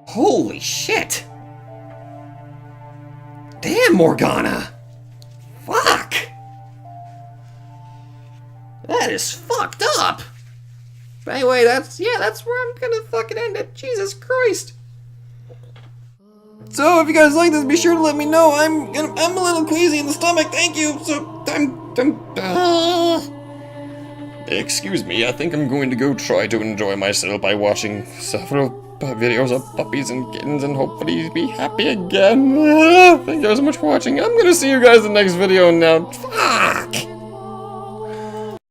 Holy shit. Damn, Morgana. Fuck. That is fucked up. But anyway, that's where I'm gonna fucking end it. Jesus Christ. So if you guys like this, be sure to let me know. I'm a little queasy in the stomach. Thank you. So Excuse me, I think I'm going to go try to enjoy myself by watching several videos of puppies and kittens and hopefully be happy again. Thank you guys so much for watching. I'm gonna see you guys in the next video now.